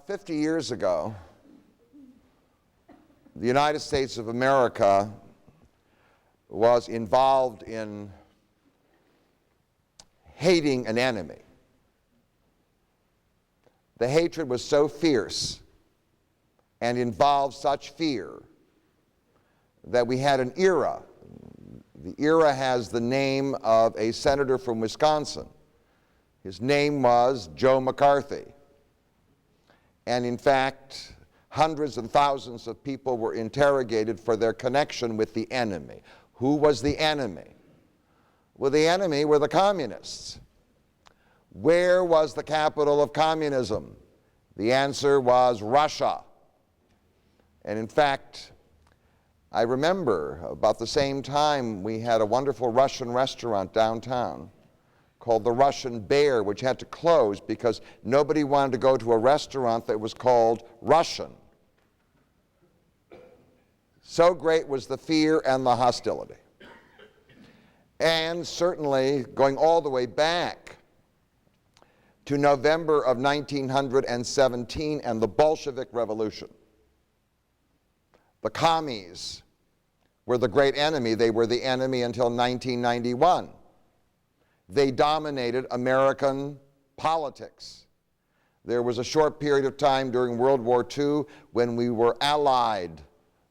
About 50 years ago, the United States of America was involved in hating an enemy. The hatred was so fierce and involved such fear that we had an era. The era has the name of a senator from Wisconsin. His name was Joe McCarthy. And in fact, hundreds and thousands of people were interrogated for their connection with the enemy. Who was the enemy? Well, the enemy were the communists. Where was the capital of communism? The answer was Russia. And in fact, I remember about the same time we had a wonderful Russian restaurant downtown called the Russian Bear, which had to close because nobody wanted to go to a restaurant that was called Russian. So great was the fear and the hostility. And certainly going all the way back to November of 1917 and the Bolshevik Revolution. The commies were the great enemy. They were the enemy until 1991. They dominated American politics. There was a short period of time during World War II when we were allied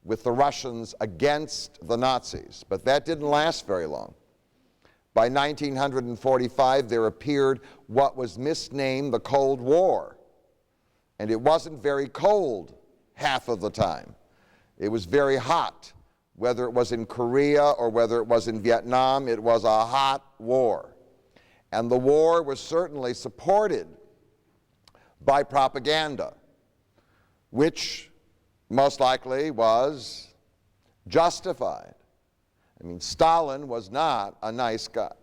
with the Russians against the Nazis, but that didn't last very long. By 1945, there appeared what was misnamed the Cold War, and it wasn't very cold half of the time. It was very hot. Whether it was in Korea or whether it was in Vietnam, it was a hot war. And the war was certainly supported by propaganda, which most likely was justified. I mean, Stalin was not a nice guy.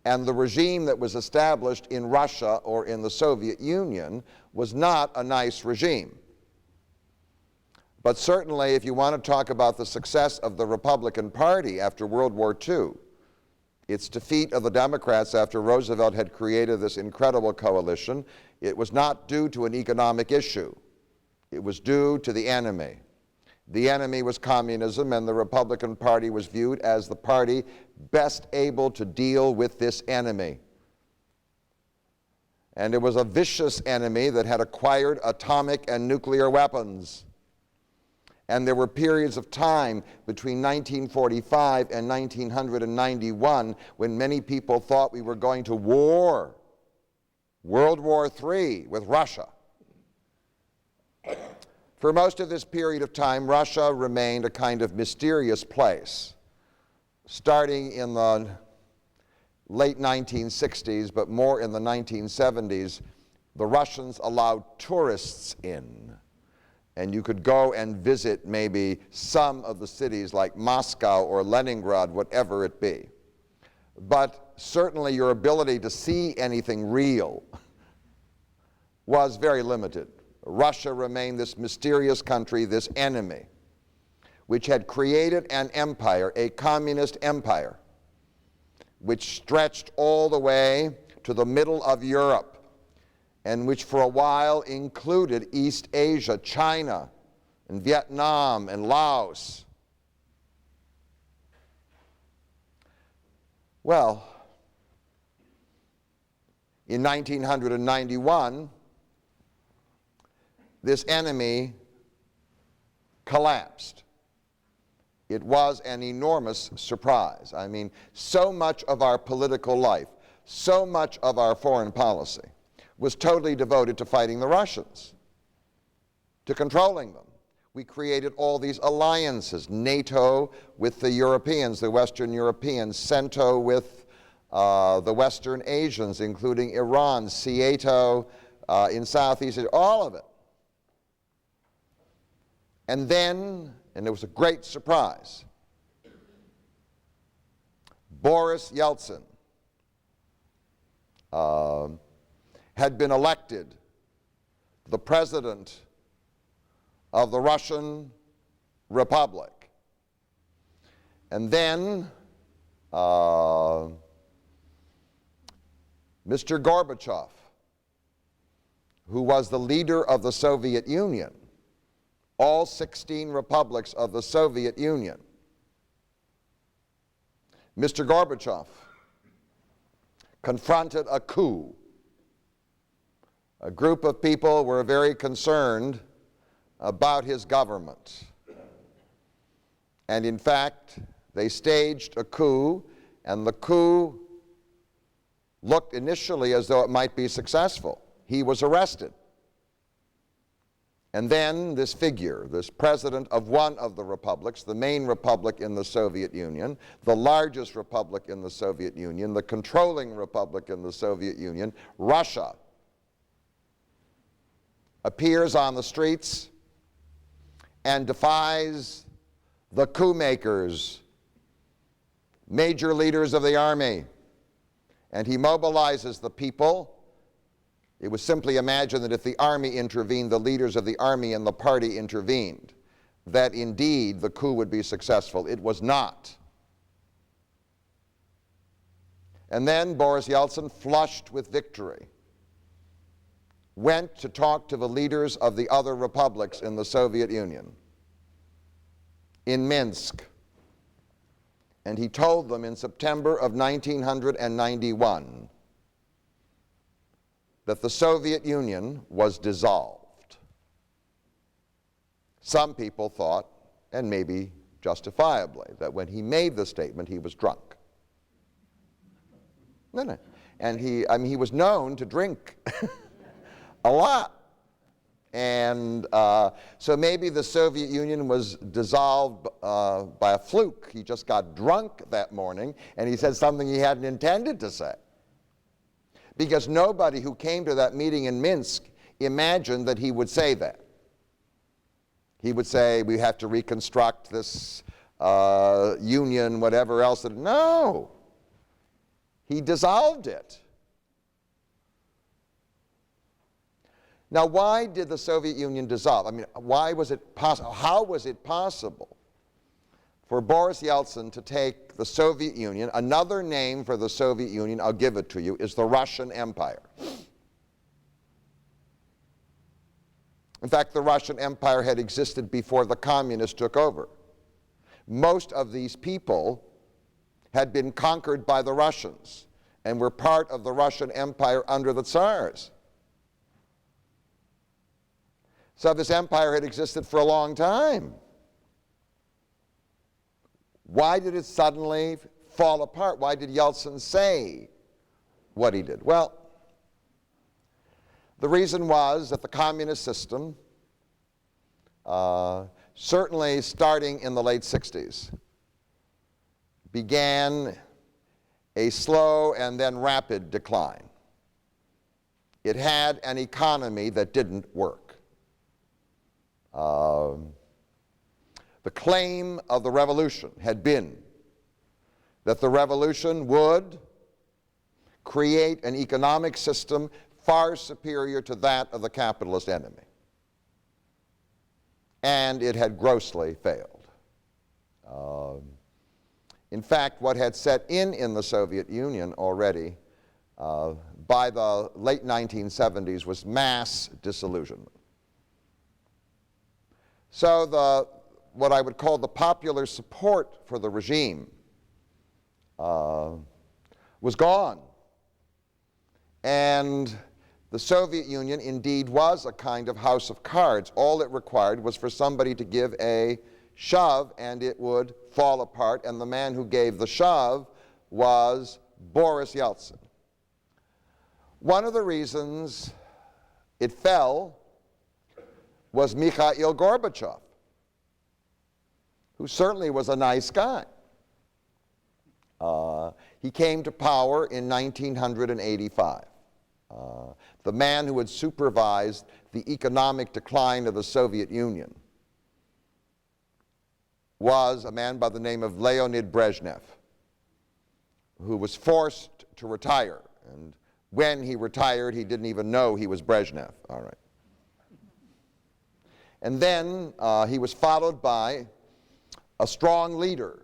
And the regime that was established in Russia or in the Soviet Union was not a nice regime. But certainly, if you want to talk about the success of the Republican Party after World War II, its defeat of the Democrats after Roosevelt had created this incredible coalition, it was not due to an economic issue. It was due to the enemy. The enemy was communism, and the Republican Party was viewed as the party best able to deal with this enemy. And it was a vicious enemy that had acquired atomic and nuclear weapons. And there were periods of time between 1945 and 1991 when many people thought we were going to war, World War III with Russia. For most of this period of time, Russia remained a kind of mysterious place. Starting in the late 1960s, but more in the 1970s, the Russians allowed tourists in. And you could go and visit maybe some of the cities like Moscow or Leningrad, whatever it be. But certainly your ability to see anything real was very limited. Russia remained this mysterious country, this enemy, which had created an empire, a communist empire, which stretched all the way to the middle of Europe, and which for a while included East Asia, China, and Vietnam, and Laos. Well, in 1991, this enemy collapsed. It was an enormous surprise. I mean, so much of our political life, so much of our foreign policy was totally devoted to fighting the Russians, to controlling them. We created all these alliances, NATO with the Europeans, the Western Europeans, CENTO with the Western Asians, including Iran, SEATO in Southeast Asia, all of it. And then, and it was a great surprise, Boris Yeltsin had been elected the president of the Russian Republic. And then Mr. Gorbachev who was the leader of the Soviet Union, all 16 republics of the Soviet Union, Mr. Gorbachev, confronted a coup. A group of people were very concerned about his government. And in fact, they staged a coup, and the coup looked initially as though it might be successful. He was arrested. And then this figure, this president of one of the republics, the main republic in the Soviet Union, the largest republic in the Soviet Union, the controlling republic in the Soviet Union, Russia, appears on the streets and defies the coup makers, major leaders of the army, and he mobilizes the people. It was simply imagined that if the army intervened, the leaders of the army and the party intervened, that indeed the coup would be successful. It was not. And then Boris Yeltsin, flushed with victory, went to talk to the leaders of the other republics in the Soviet Union in Minsk. And he told them in September of 1991 that the Soviet Union was dissolved. Some people thought, and maybe justifiably, that when he made the statement, he was drunk. No. And he was known to drink a lot. And so maybe the Soviet Union was dissolved by a fluke. He just got drunk that morning, and he said something he hadn't intended to say. Because nobody who came to that meeting in Minsk imagined that he would say that. He would say, we have to reconstruct this union, whatever else. No. He dissolved it. Now, why did the Soviet Union dissolve? I mean, why was it possible? How was it possible for Boris Yeltsin to take the Soviet Union? Another name for the Soviet Union, I'll give it to you, is the Russian Empire. In fact, the Russian Empire had existed before the communists took over. Most of these people had been conquered by the Russians and were part of the Russian Empire under the Tsars. So this empire had existed for a long time. Why did it suddenly fall apart? Why did Yeltsin say what he did? Well, the reason was that the communist system, certainly starting in the late 60s, began a slow and then rapid decline. It had an economy that didn't work. The claim of the revolution had been that the revolution would create an economic system far superior to that of the capitalist enemy. And it had grossly failed. In fact, what had set in the Soviet Union already by the late 1970s was mass disillusionment. So what I would call the popular support for the regime was gone. And the Soviet Union indeed was a kind of house of cards. All it required was for somebody to give a shove and it would fall apart, and the man who gave the shove was Boris Yeltsin. One of the reasons it fell was Mikhail Gorbachev, who certainly was a nice guy. He came to power in 1985. The man who had supervised the economic decline of the Soviet Union was a man by the name of Leonid Brezhnev, who was forced to retire. And when he retired, he didn't even know he was Brezhnev. All right. And then he was followed by a strong leader,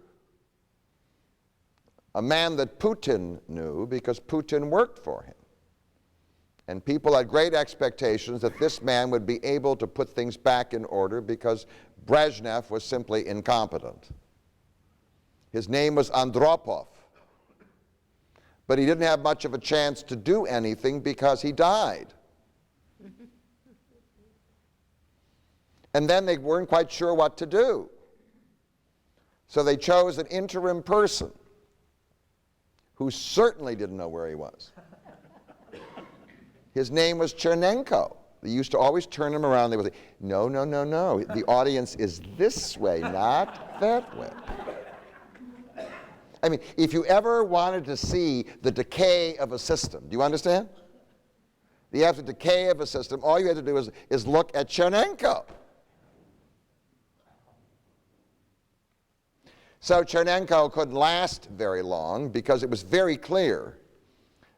a man that Putin knew because Putin worked for him. And people had great expectations that this man would be able to put things back in order because Brezhnev was simply incompetent. His name was Andropov. But he didn't have much of a chance to do anything because he died. And then they weren't quite sure what to do. So they chose an interim person who certainly didn't know where he was. His name was Chernenko. They used to always turn him around. They would say, no, no, no, no. The audience is this way, not that way. I mean, if you ever wanted to see the decay of a system, do you understand? The after decay of a system, all you had to do is look at Chernenko. So Chernenko couldn't last very long because it was very clear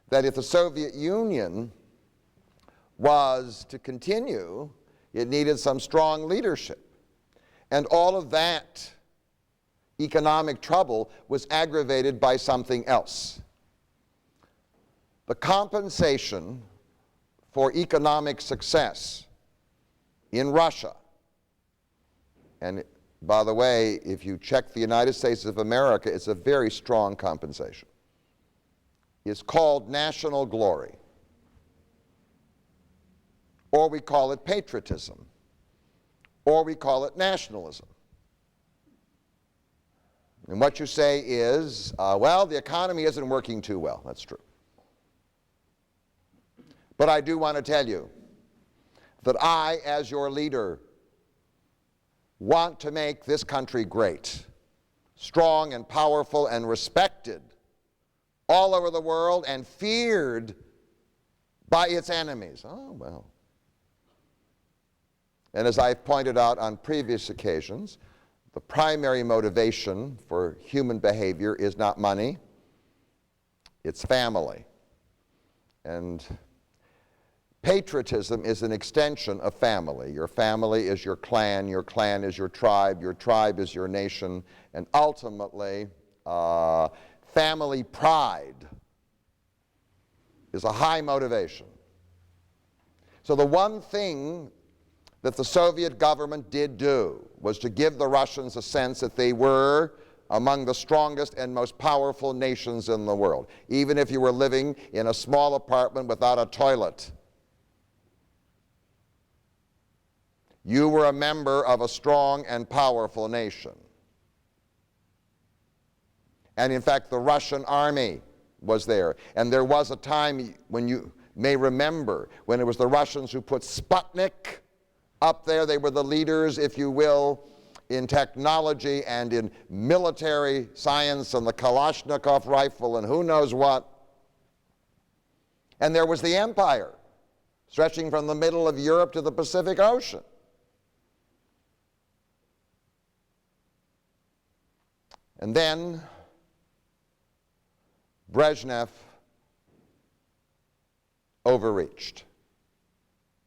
that if the Soviet Union was to continue, it needed some strong leadership. And all of that economic trouble was aggravated by something else. The compensation for economic success in Russia, and by the way, if you check the United States of America, it's a very strong compensation, is called national glory. Or we call it patriotism, or we call it nationalism. And what you say is, well, the economy isn't working too well. That's true. But I do want to tell you that I, as your leader, want to make this country great, strong and powerful and respected all over the world and feared by its enemies. Oh, well. And as I've pointed out on previous occasions, the primary motivation for human behavior is not money, it's family. And patriotism is an extension of family. Your family is your clan is your tribe is your nation, and ultimately, family pride is a high motivation. So the one thing that the Soviet government did do was to give the Russians a sense that they were among the strongest and most powerful nations in the world, even if you were living in a small apartment without a toilet. You were a member of a strong and powerful nation. And in fact, the Russian army was there. And there was a time, when you may remember, when it was the Russians who put Sputnik up there. They were the leaders, if you will, in technology and in military science and the Kalashnikov rifle and who knows what. And there was the empire, stretching from the middle of Europe to the Pacific Ocean. And then Brezhnev overreached.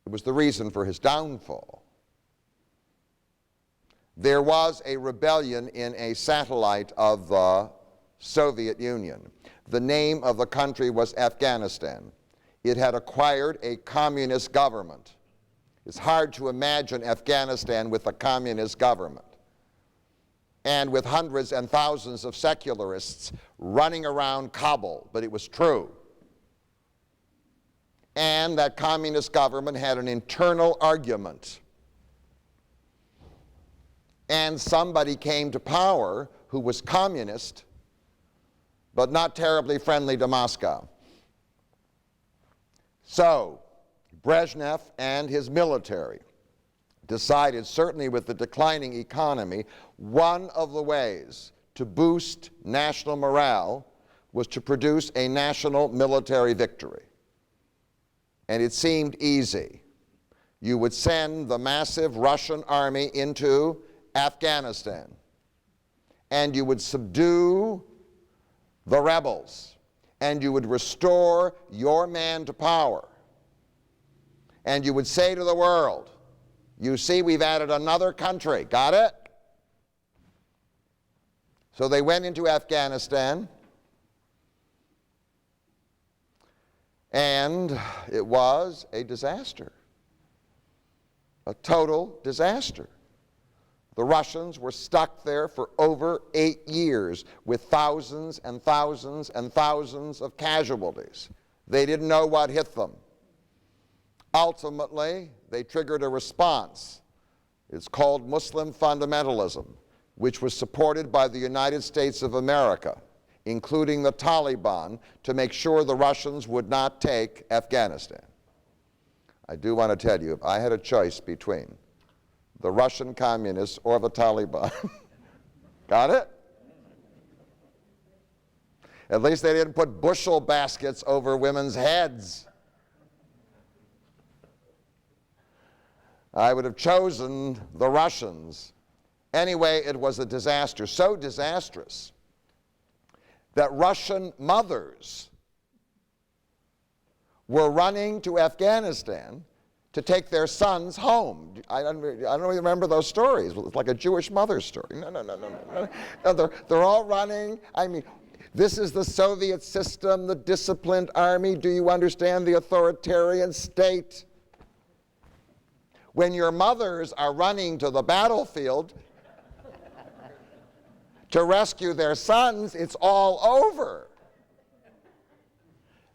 It was the reason for his downfall. There was a rebellion in a satellite of the Soviet Union. The name of the country was Afghanistan. It had acquired a communist government. It's hard to imagine Afghanistan with a communist government, and with hundreds and thousands of secularists running around Kabul, but it was true. And that communist government had an internal argument. And somebody came to power who was communist, but not terribly friendly to Moscow. So, Brezhnev and his military decided, certainly with the declining economy, one of the ways to boost national morale was to produce a national military victory. And it seemed easy. You would send the massive Russian army into Afghanistan, and you would subdue the rebels, and you would restore your man to power. And you would say to the world, you see, we've added another country. Got it? So they went into Afghanistan, And it was a disaster, a total disaster. The Russians were stuck there for over 8 years with thousands and thousands and thousands of casualties. They didn't know what hit them. Ultimately, they triggered a response. It's called Muslim fundamentalism, which was supported by the United States of America, including the Taliban, to make sure the Russians would not take Afghanistan. I do want to tell you, if I had a choice between the Russian communists or the Taliban, got it? At least they didn't put bushel baskets over women's heads. I would have chosen the Russians. Anyway, it was a disaster, so disastrous that Russian mothers were running to Afghanistan to take their sons home. I don't remember those stories. It's like a Jewish mother story. No, they're all running. I mean, this is the Soviet system, the disciplined army. Do you understand the authoritarian state? When your mothers are running to the battlefield to rescue their sons, it's all over.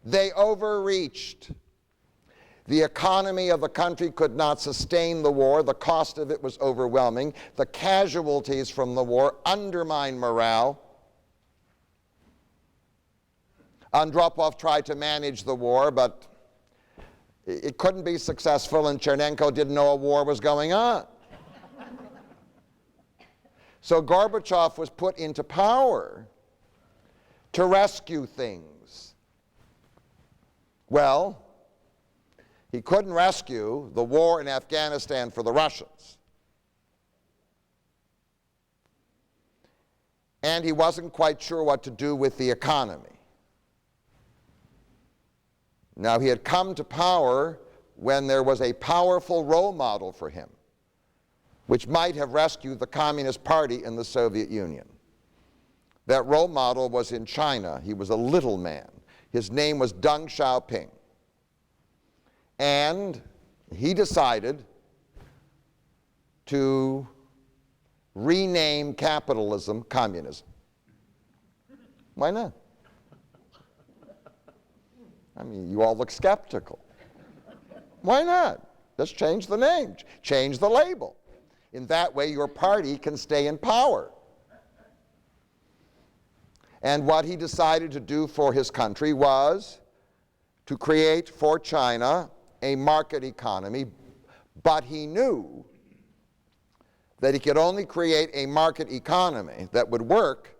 They overreached. The economy of the country could not sustain the war. The cost of it was overwhelming. The casualties from the war undermined morale. Andropov tried to manage the war, but it couldn't be successful, and Chernenko didn't know a war was going on. So Gorbachev was put into power to rescue things. Well, he couldn't rescue the war in Afghanistan for the Russians. And he wasn't quite sure what to do with the economy. Now, he had come to power when there was a powerful role model for him, which might have rescued the Communist Party in the Soviet Union. That role model was in China. He was a little man. His name was Deng Xiaoping. And he decided to rename capitalism communism. Why not? I mean, you all look skeptical. Why not? Just change the name, change the label. In that way, your party can stay in power. And what he decided to do for his country was to create for China a market economy, but he knew that he could only create a market economy that would work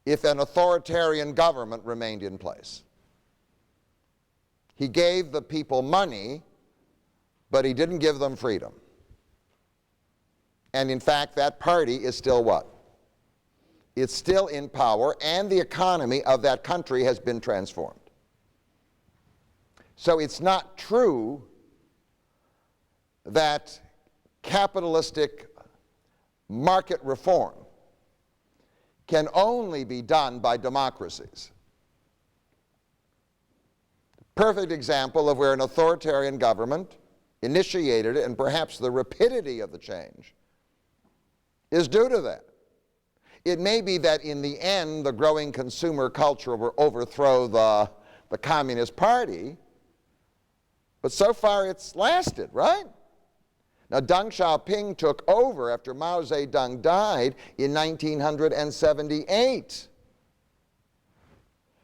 if an authoritarian government remained in place. He gave the people money, but he didn't give them freedom. And in fact, that party is still what? It's still in power, and the economy of that country has been transformed. So it's not true that capitalistic market reform can only be done by democracies. Perfect example of where an authoritarian government initiated it, and perhaps the rapidity of the change is due to that. It may be that in the end, the growing consumer culture will overthrow the Communist Party, but so far it's lasted, right? Now, Deng Xiaoping took over after Mao Zedong died in 1978.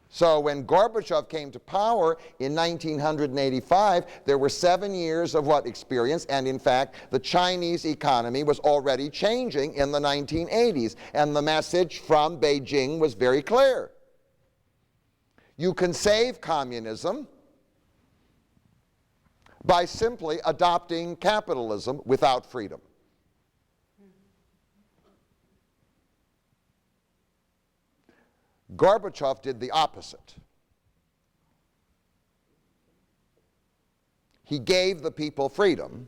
So when Gorbachev came to power in 1985, there were 7 years of what experience, and in fact, the Chinese economy was already changing in the 1980s, and the message from Beijing was very clear. You can save communism by simply adopting capitalism without freedom. Gorbachev did the opposite. He gave the people freedom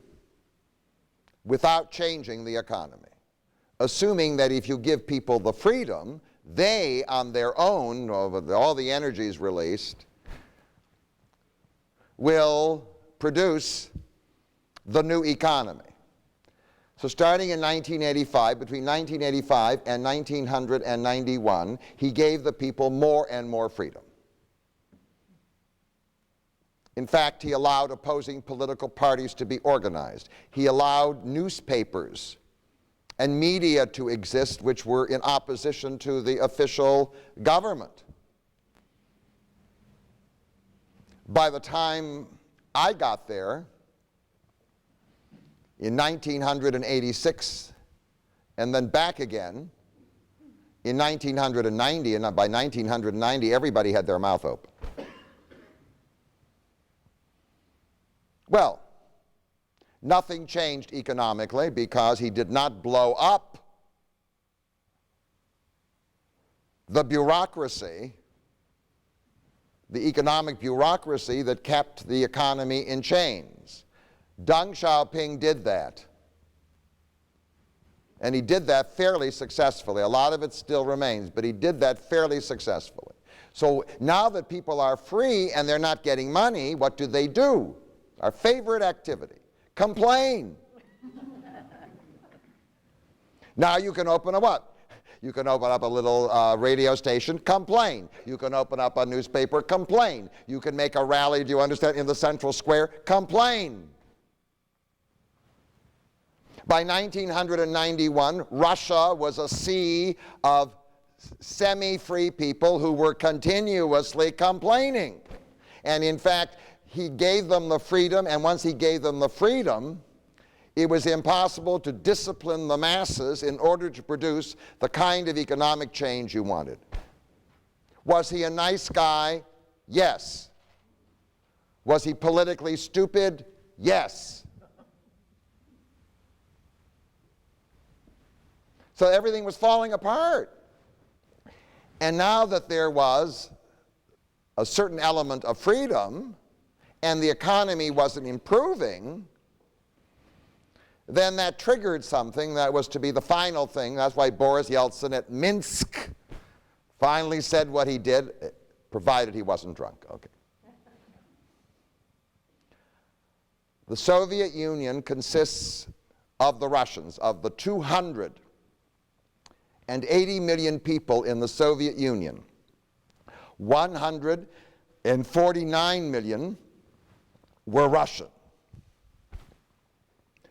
without changing the economy, assuming that if you give people the freedom, they on their own, all the energy is released, will produce the new economy. So starting in 1985, between 1985 and 1991, he gave the people more and more freedom. In fact, he allowed opposing political parties to be organized. He allowed newspapers and media to exist which were in opposition to the official government. By the time I got there, in 1986, and then back again in 1990, and by 1990 everybody had their mouth open. Well, nothing changed economically because he did not blow up the bureaucracy, the economic bureaucracy that kept the economy in chains. Deng Xiaoping did that. And he did that fairly successfully. A lot of it still remains, but he did that fairly successfully. So now that people are free and they're not getting money, what do? Our favorite activity, complain. Now you can open a what? You can open up a little radio station, complain. You can open up a newspaper, complain. You can make a rally, do you understand, in the central square, complain. By 1991, Russia was a sea of semi-free people who were continuously complaining. And in fact, he gave them the freedom, and once he gave them the freedom, it was impossible to discipline the masses in order to produce the kind of economic change you wanted. Was he a nice guy? Yes. Was he politically stupid? Yes. So everything was falling apart. And now that there was a certain element of freedom and the economy wasn't improving, then that triggered something that was to be the final thing. That's why Boris Yeltsin at Minsk finally said what he did, provided he wasn't drunk. Okay. The Soviet Union consists of the Russians, of the 280 million people in the Soviet Union. 149 million were Russian.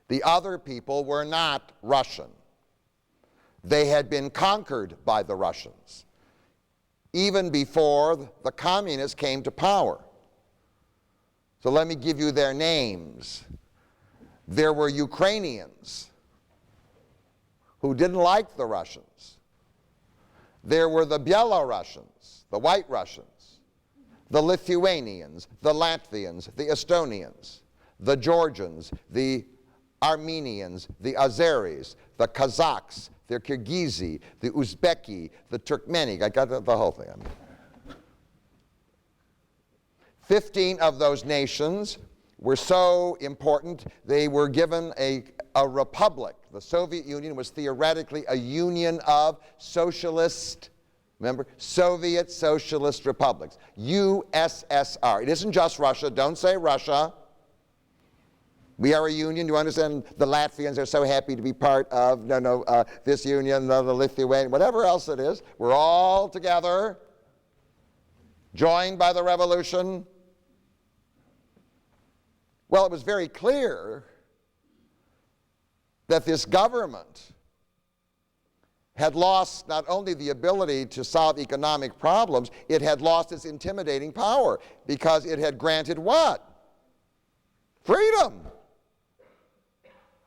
The other people were not Russian. They had been conquered by the Russians even before the communists came to power. So let me give you their names. There were Ukrainians who didn't like the Russians. There were the Belarusians, the White Russians, the Lithuanians, the Latvians, the Estonians, the Georgians, the Armenians, the Azeris, the Kazakhs, the Kyrgyzi, the Uzbeki, the Turkmeni. I got the whole thing. 15 of those nations were so important, they were given a republic. The Soviet Union was theoretically a union of socialist, remember, Soviet Socialist Republics, USSR. It isn't just Russia. Don't say Russia. We are a union. You understand? The Latvians are so happy to be part of this union, the Lithuanian, whatever else it is. We're all together, joined by the revolution. Well, it was very clear that this government had lost not only the ability to solve economic problems, it had lost its intimidating power because it had granted what? Freedom.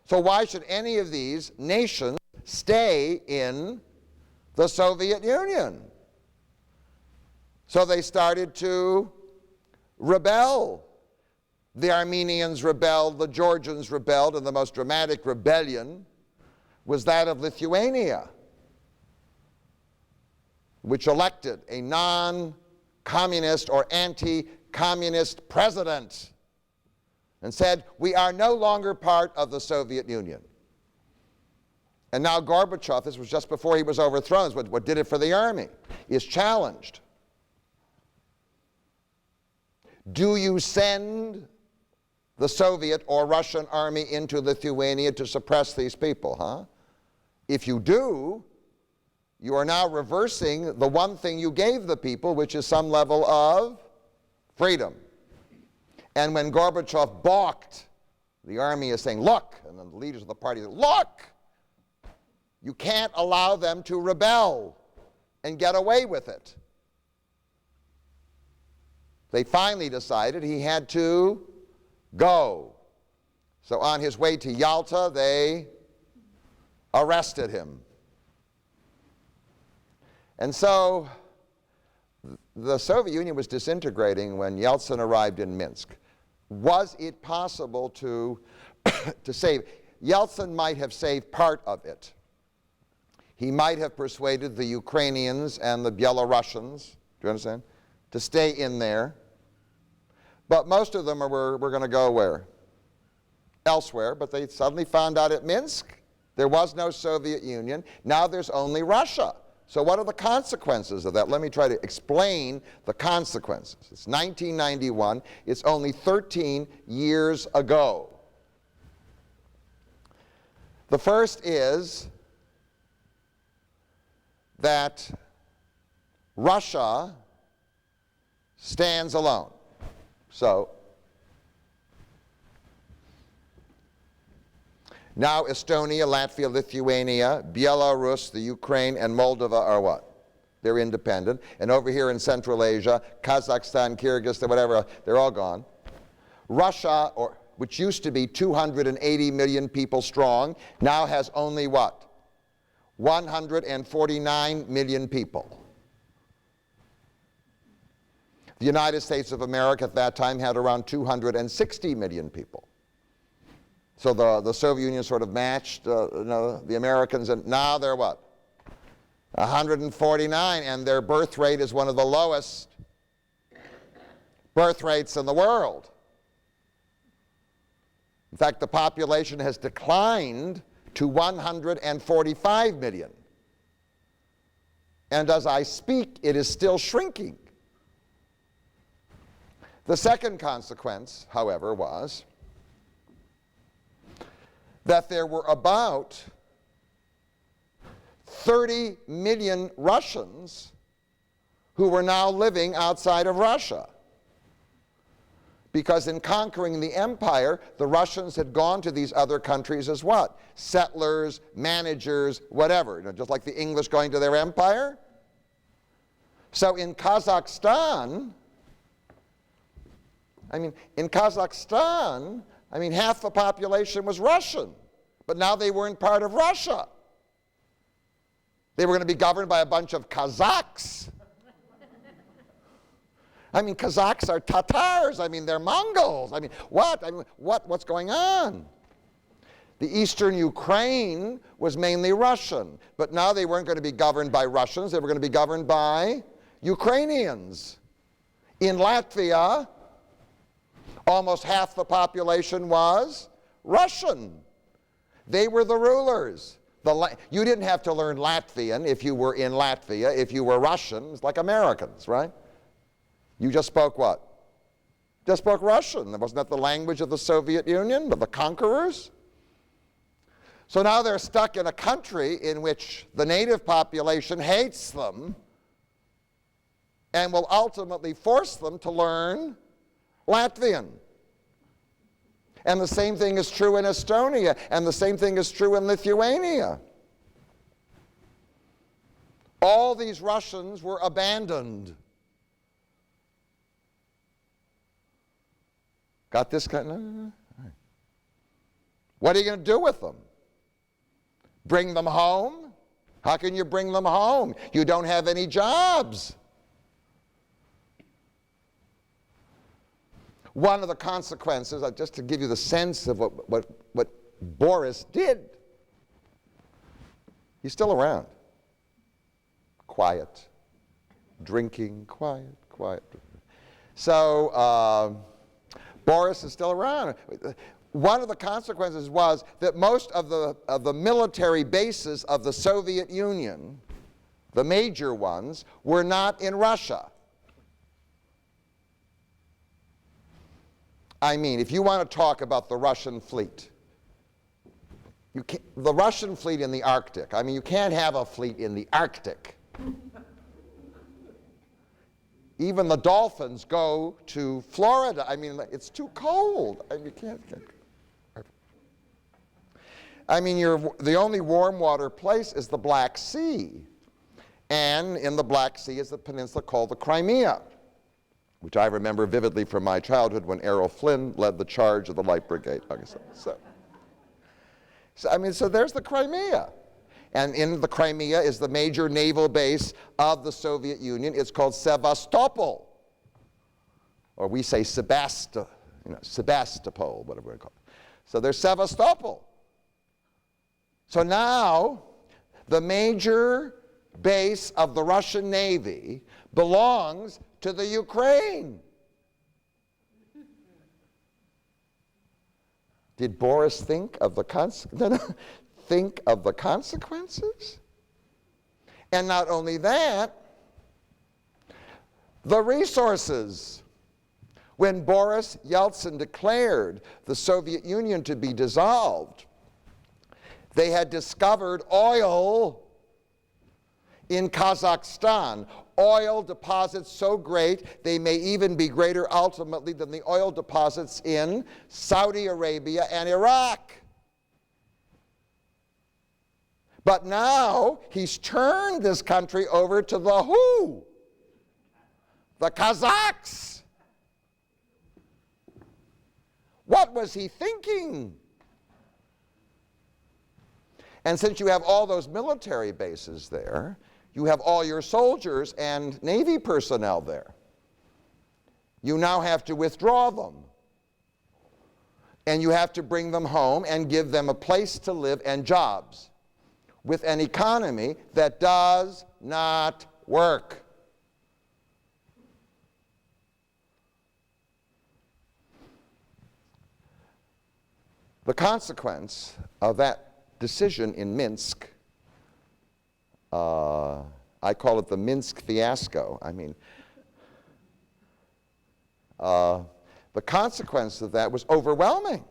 So why should any of these nations stay in the Soviet Union? So they started to rebel. The Armenians rebelled, the Georgians rebelled, and the most dramatic rebellion was that of Lithuania, which elected a non-communist or anti-communist president and said, we are no longer part of the Soviet Union. And now Gorbachev, this was just before he was overthrown, what did it for the army, is challenged. Do you send the Soviet or Russian army into Lithuania to suppress these people, huh? If you do, you are now reversing the one thing you gave the people, which is some level of freedom. And when Gorbachev balked, the army is saying, look, and then the leaders of the party say, look, you can't allow them to rebel and get away with it. They finally decided he had to go. So on his way to Yalta, they arrested him. And so the Soviet Union was disintegrating when Yeltsin arrived in Minsk. Was it possible to save? Yeltsin might have saved part of it. He might have persuaded the Ukrainians and the Belarusians, do you understand, to stay in there. But most of them were going to go where? Elsewhere. But they suddenly found out at Minsk there was no Soviet Union. Now there's only Russia. So what are the consequences of that? Let me try to explain the consequences. It's 1991. It's only 13 years ago. The first is that Russia stands alone. So now Estonia, Latvia, Lithuania, Belarus, the Ukraine, and Moldova are what? They're independent. And over here in Central Asia, Kazakhstan, Kyrgyzstan, whatever, they're all gone. Russia, which used to be 280 million people strong, now has only what? 149 million people. The United States of America at that time had around 260 million people. So the Soviet Union sort of matched the Americans, and now they're what? 149, and their birth rate is one of the lowest birth rates in the world. In fact, the population has declined to 145 million. And as I speak, it is still shrinking. The second consequence, however, was that there were about 30 million Russians who were now living outside of Russia. Because in conquering the empire, the Russians had gone to these other countries as what? Settlers, managers, whatever. Just like the English going to their empire. So in Kazakhstan, half the population was Russian, but now they weren't part of Russia. They were going to be governed by a bunch of Kazakhs. Kazakhs are Tatars. They're Mongols. What's going on? The eastern Ukraine was mainly Russian, but now they weren't going to be governed by Russians. They were going to be governed by Ukrainians. In Latvia, almost half the population was Russian. They were the rulers. You didn't have to learn Latvian if you were in Latvia. If you were Russians, like Americans, right? You just spoke what? Just spoke Russian. Wasn't that the language of the Soviet Union, of the conquerors? So now they're stuck in a country in which the native population hates them and will ultimately force them to learn Latvian. And the same thing is true in Estonia, and the same thing is true in Lithuania. All these Russians were abandoned. Got this kind? No. What are you going to do with them? Bring them home? How can you bring them home? You don't have any jobs. One of the consequences, just to give you the sense of what Boris did, he's still around. Quiet. Drinking, quiet. So Boris is still around. One of the consequences was that most of the military bases of the Soviet Union, the major ones, were not in Russia. I mean, if you want to talk about the Russian fleet, the Russian fleet in the Arctic, I mean, you can't have a fleet in the Arctic. Even the dolphins go to Florida. I mean, it's too cold. I mean, you can't. I mean, the only warm water place is the Black Sea. And in the Black Sea is the peninsula called the Crimea, which I remember vividly from my childhood when Errol Flynn led the charge of the Light Brigade. Okay, so there's the Crimea. And in the Crimea is the major naval base of the Soviet Union. It's called Sevastopol. Or we say Sebastopol, whatever we call it. So there's Sevastopol. So now the major base of the Russian Navy belongs to the Ukraine. Did Boris think of the consequences? And not only that, the resources. When Boris Yeltsin declared the Soviet Union to be dissolved, they had discovered oil in Kazakhstan. Oil deposits so great, they may even be greater ultimately than the oil deposits in Saudi Arabia and Iraq. But now he's turned this country over to the who? The Kazakhs. What was he thinking? And since you have all those military bases there, you have all your soldiers and Navy personnel there. You now have to withdraw them. And you have to bring them home and give them a place to live and jobs with an economy that does not work. The consequence of that decision in Minsk, I call it the Minsk fiasco. I mean, the consequence of that was overwhelming.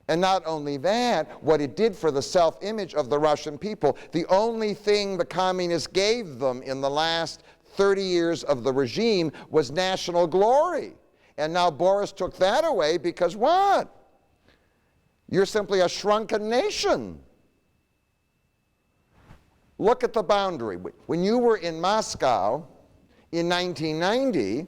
And not only that, what it did for the self-image of the Russian people, the only thing the communists gave them in the last 30 years of the regime was national glory. And now Boris took that away because what? You're simply a shrunken nation. Look at the boundary. When you were in Moscow in 1990,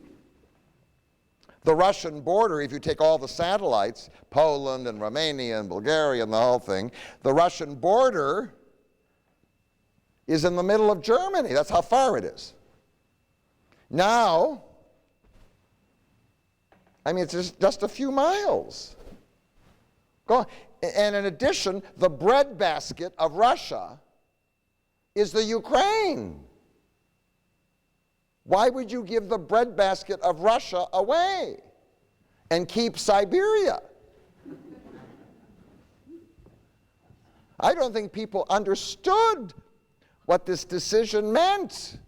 the Russian border, if you take all the satellites, Poland and Romania and Bulgaria and the whole thing, the Russian border is in the middle of Germany. That's how far it is. Now, I mean, it's just a few miles. Go on. And in addition, the breadbasket of Russia is the Ukraine. Why would you give the breadbasket of Russia away and keep Siberia? I don't think people understood what this decision meant.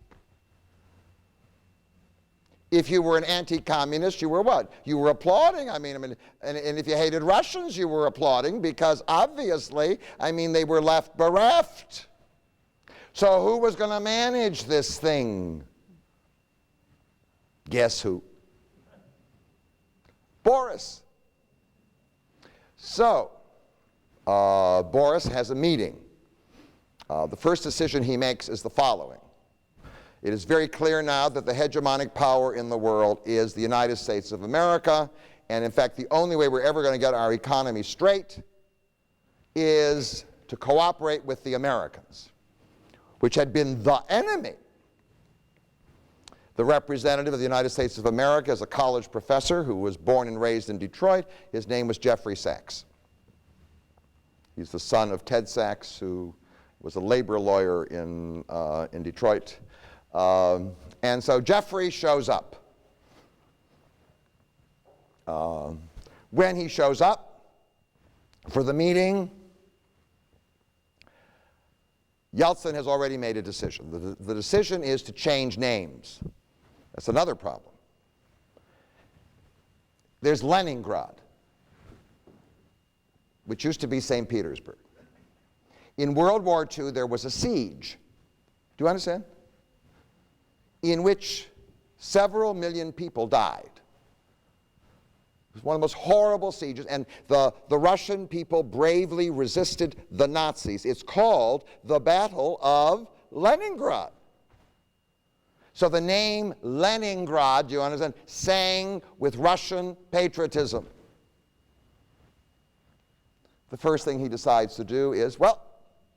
If you were an anti-communist, you were what? You were applauding. I mean, and if you hated Russians, you were applauding because obviously, they were left bereft. So who was going to manage this thing? Guess who? Boris. So, Boris has a meeting. The first decision he makes is the following. It is very clear now that the hegemonic power in the world is the United States of America, and in fact, the only way we're ever going to get our economy straight is to cooperate with the Americans, which had been the enemy. The representative of the United States of America is a college professor who was born and raised in Detroit. His name was Jeffrey Sachs. He's the son of Ted Sachs, who was a labor lawyer in Detroit. And so Jeffrey shows up. When he shows up for the meeting, Yeltsin has already made a decision. The decision is to change names. That's another problem. There's Leningrad, which used to be St. Petersburg. In World War II, there was a siege. Do you understand? In which several million people died. It was one of the most horrible sieges, and the Russian people bravely resisted the Nazis. It's called the Battle of Leningrad. So the name Leningrad, do you understand, sang with Russian patriotism. The first thing he decides to do is, well,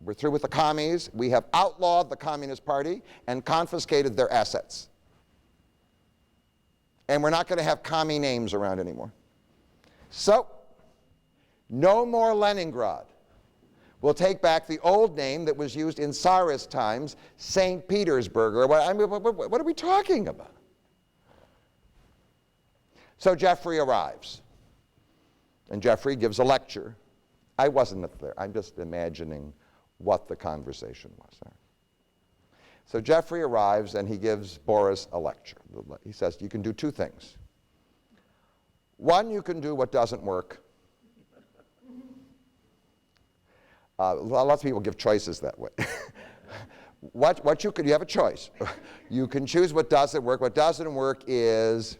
we're through with the commies. We have outlawed the Communist Party and confiscated their assets. And we're not going to have commie names around anymore. So, no more Leningrad. We'll take back the old name that was used in Tsarist times, St. Petersburg. Or what are we talking about? So Jeffrey arrives. And Jeffrey gives a lecture. I wasn't there. I'm just imagining what the conversation was. So Jeffrey arrives and he gives Boris a lecture. He says, you can do two things. One, you can do what doesn't work. Lots of people give choices that way. You have a choice. You can choose what doesn't work. What doesn't work is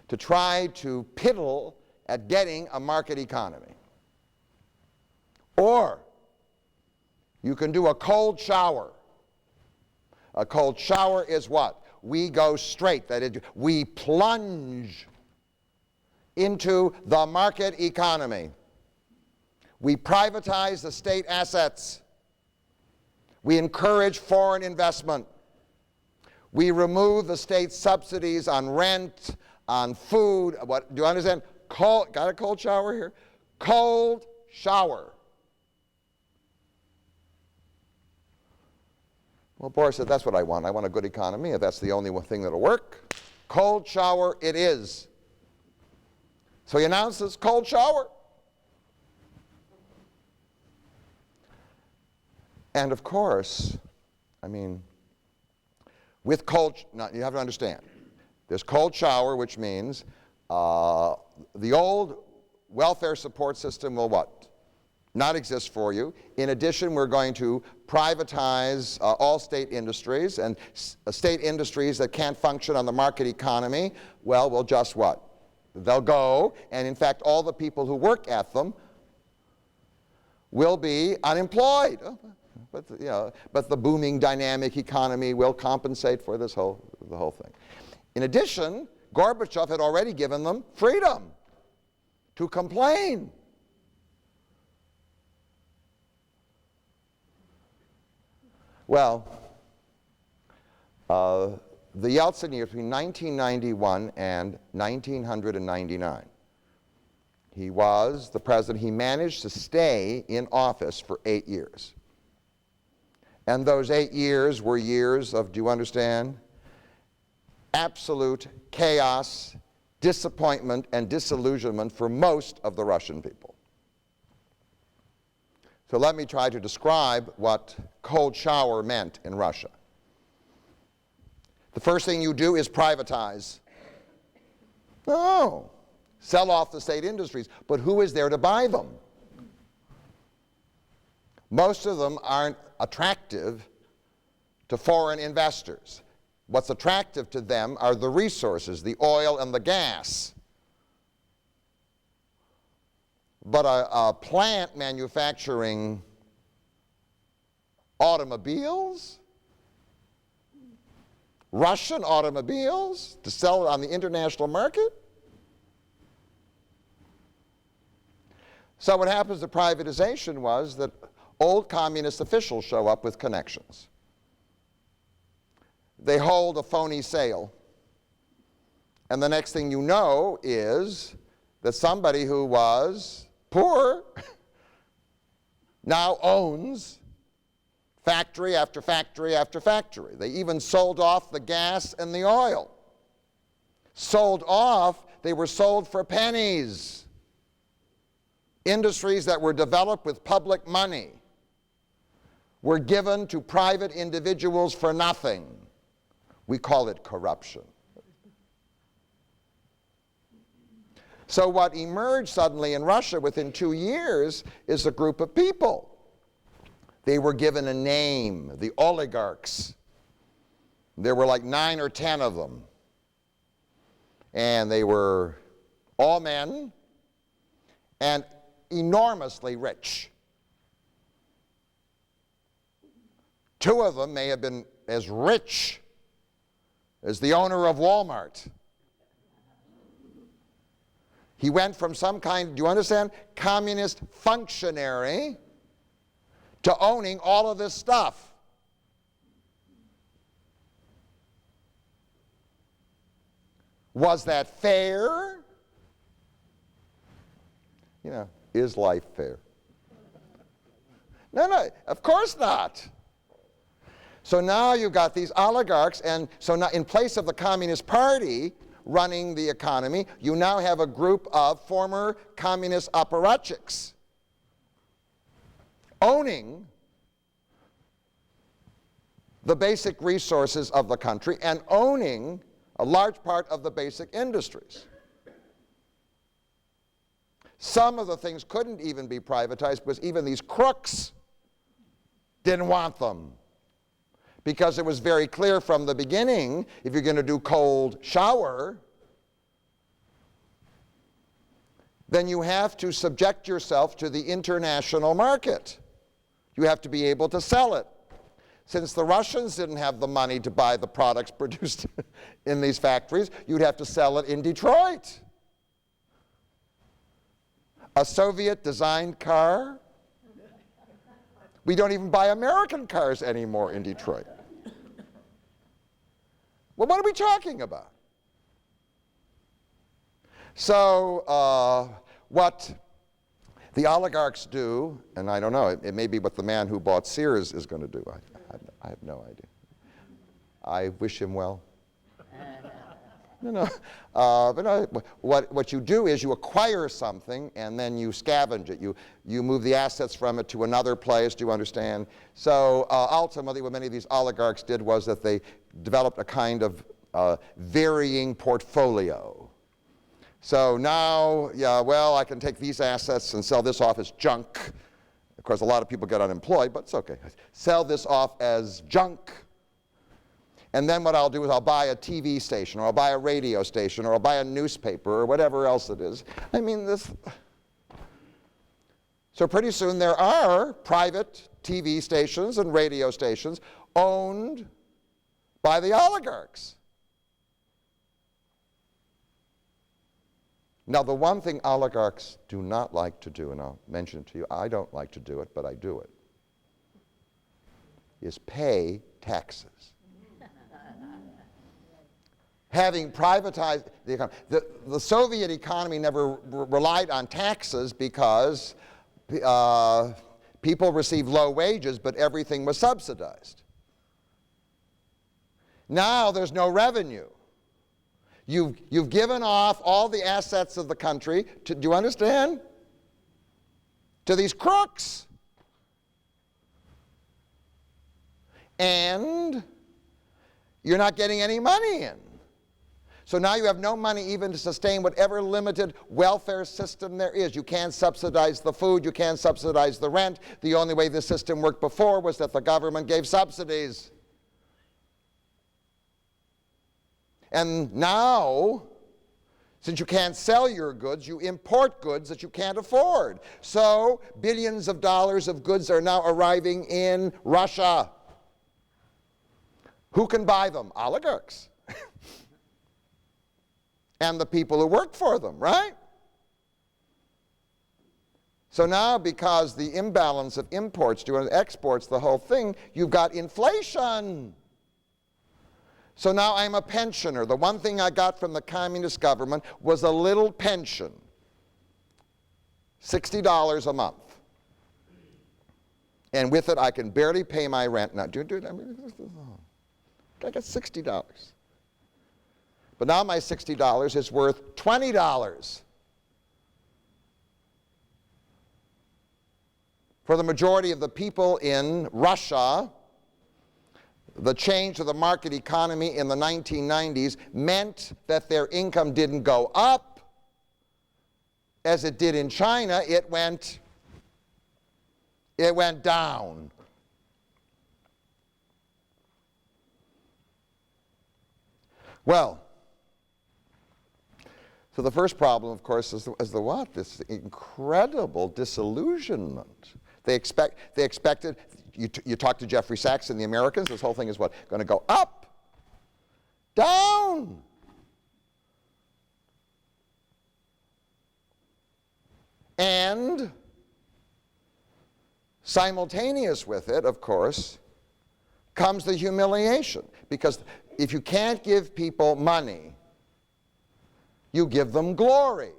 to try to piddle at getting a market economy. Or you can do a cold shower. A cold shower is what? We go straight. That is, we plunge into the market economy. We privatize the state assets. We encourage foreign investment. We remove the state subsidies on rent, on food. What, do you understand? Got a cold shower here? Cold shower. Well, Boris said, that's what I want. I want a good economy. If that's the only one thing that'll work, cold shower it is. So he announces cold shower. And of course, I mean, with now you have to understand, there's cold shower, which means the old welfare support system will what? Not exist for you. In addition, we're going to privatize all state industries, and state industries that can't function on the market economy, well, will just what? They'll go, and in fact, all the people who work at them will be unemployed. But the booming dynamic economy will compensate for the whole thing. In addition, Gorbachev had already given them freedom to complain. Well, the Yeltsin years between 1991 and 1999, he was the president. He managed to stay in office for 8 years. And those 8 years were years of, do you understand, absolute chaos, disappointment, and disillusionment for most of the Russian people. So let me try to describe what cold shower meant in Russia. The first thing you do is privatize. No. Sell off the state industries. But who is there to buy them? Most of them aren't attractive to foreign investors. What's attractive to them are the resources, the oil and the gas. But a plant manufacturing automobiles, Russian automobiles, to sell it on the international market? So what happens to privatization was that old communist officials show up with connections. They hold a phony sale. And the next thing you know is that somebody who was poor now owns factory after factory after factory. They even sold off the gas and the oil. Sold off, they were sold for pennies. Industries that were developed with public money were given to private individuals for nothing. We call it corruption. So what emerged suddenly in Russia within 2 years is a group of people. They were given a name, the oligarchs. There were like 9 or 10 of them. And they were all men and enormously rich. 2 of them may have been as rich as the owner of Walmart. He went from some kind, do you understand, communist functionary to owning all of this stuff. Was that fair? You know, is life fair? No, of course not. So now you've got these oligarchs, and so now in place of the Communist Party running the economy, you now have a group of former communist apparatchiks owning the basic resources of the country and owning a large part of the basic industries. Some of the things couldn't even be privatized because even these crooks didn't want them. Because it was very clear from the beginning, if you're going to do cold shower, then you have to subject yourself to the international market. You have to be able to sell it. Since the Russians didn't have the money to buy the products produced in these factories, you'd have to sell it in Detroit. A Soviet-designed car? We don't even buy American cars anymore in Detroit. Well, what are we talking about? So what the oligarchs do, and I don't know, it may be what the man who bought Sears is going to do. I have no idea. I wish him well. But no, what you do is you acquire something and then you scavenge it. You move the assets from it to another place, do you understand? So ultimately what many of these oligarchs did was that they developed a kind of varying portfolio. So now, yeah, well, I can take these assets and sell this off as junk. Of course, a lot of people get unemployed, but it's okay. Sell this off as junk. And then what I'll do is I'll buy a TV station, or I'll buy a radio station, or I'll buy a newspaper, or whatever else it is. I mean, this. So pretty soon there are private TV stations and radio stations owned by the oligarchs. Now, the one thing oligarchs do not like to do, and I'll mention it to you, I don't like to do it, but I do it, is pay taxes. Having privatized the economy. The Soviet economy never relied on taxes because people received low wages, but everything was subsidized. Now there's no revenue. You've given off all the assets of the country, do you understand? To these crooks. And you're not getting any money in. So now you have no money even to sustain whatever limited welfare system there is. You can't subsidize the food, you can't subsidize the rent. The only way the system worked before was that the government gave subsidies. And now, since you can't sell your goods, you import goods that you can't afford. So billions of dollars of goods are now arriving in Russia. Who can buy them? Oligarchs. And the people who work for them, right? So now, because the imbalance of imports to exports, the whole thing, you've got inflation. So now I'm a pensioner. The one thing I got from the communist government was a little pension, $60 a month. And with it, I can barely pay my rent. Now, I got $60. But now my $60 is worth $20. For the majority of the people in Russia, the change to the market economy in the 1990s meant that their income didn't go up, as it did in China, it went down. Well, so the first problem, of course, is the what? This incredible disillusionment. They expected, you talk to Jeffrey Sachs and the Americans, this whole thing is what? Going to go up, down. And simultaneous with it, of course, comes the humiliation. Because if you can't give people money, you give them glory.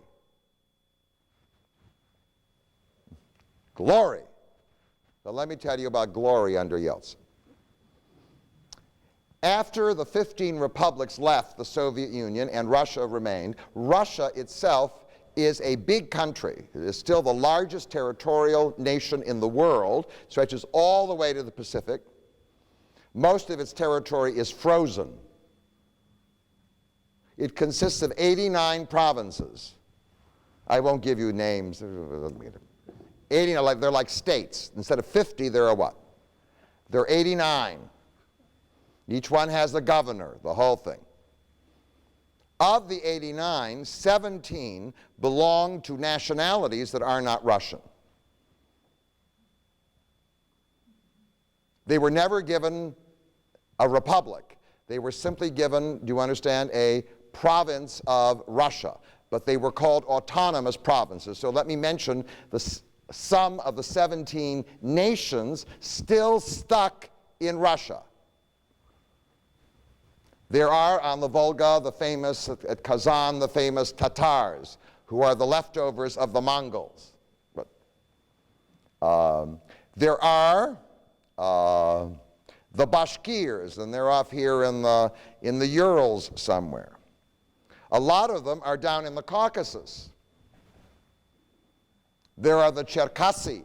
Glory. But let me tell you about glory under Yeltsin. After the 15 republics left the Soviet Union and Russia remained, Russia itself is a big country. It is still the largest territorial nation in the world, stretches all the way to the Pacific. Most of its territory is frozen. It consists of 89 provinces. I won't give you names. 89, they're like states. Instead of 50, there are what? There are 89. Each one has a governor, the whole thing. Of the 89, 17 belong to nationalities that are not Russian. They were never given a republic. They were simply given, do you understand, a province of Russia. But they were called autonomous provinces. So let me mention some of the 17 nations still stuck in Russia. There are on the Volga, the famous, at Kazan, the famous Tatars, who are the leftovers of the Mongols. But, there are the Bashkirs, and they're off here in the Urals somewhere. A lot of them are down in the Caucasus. There are the Cherkassi,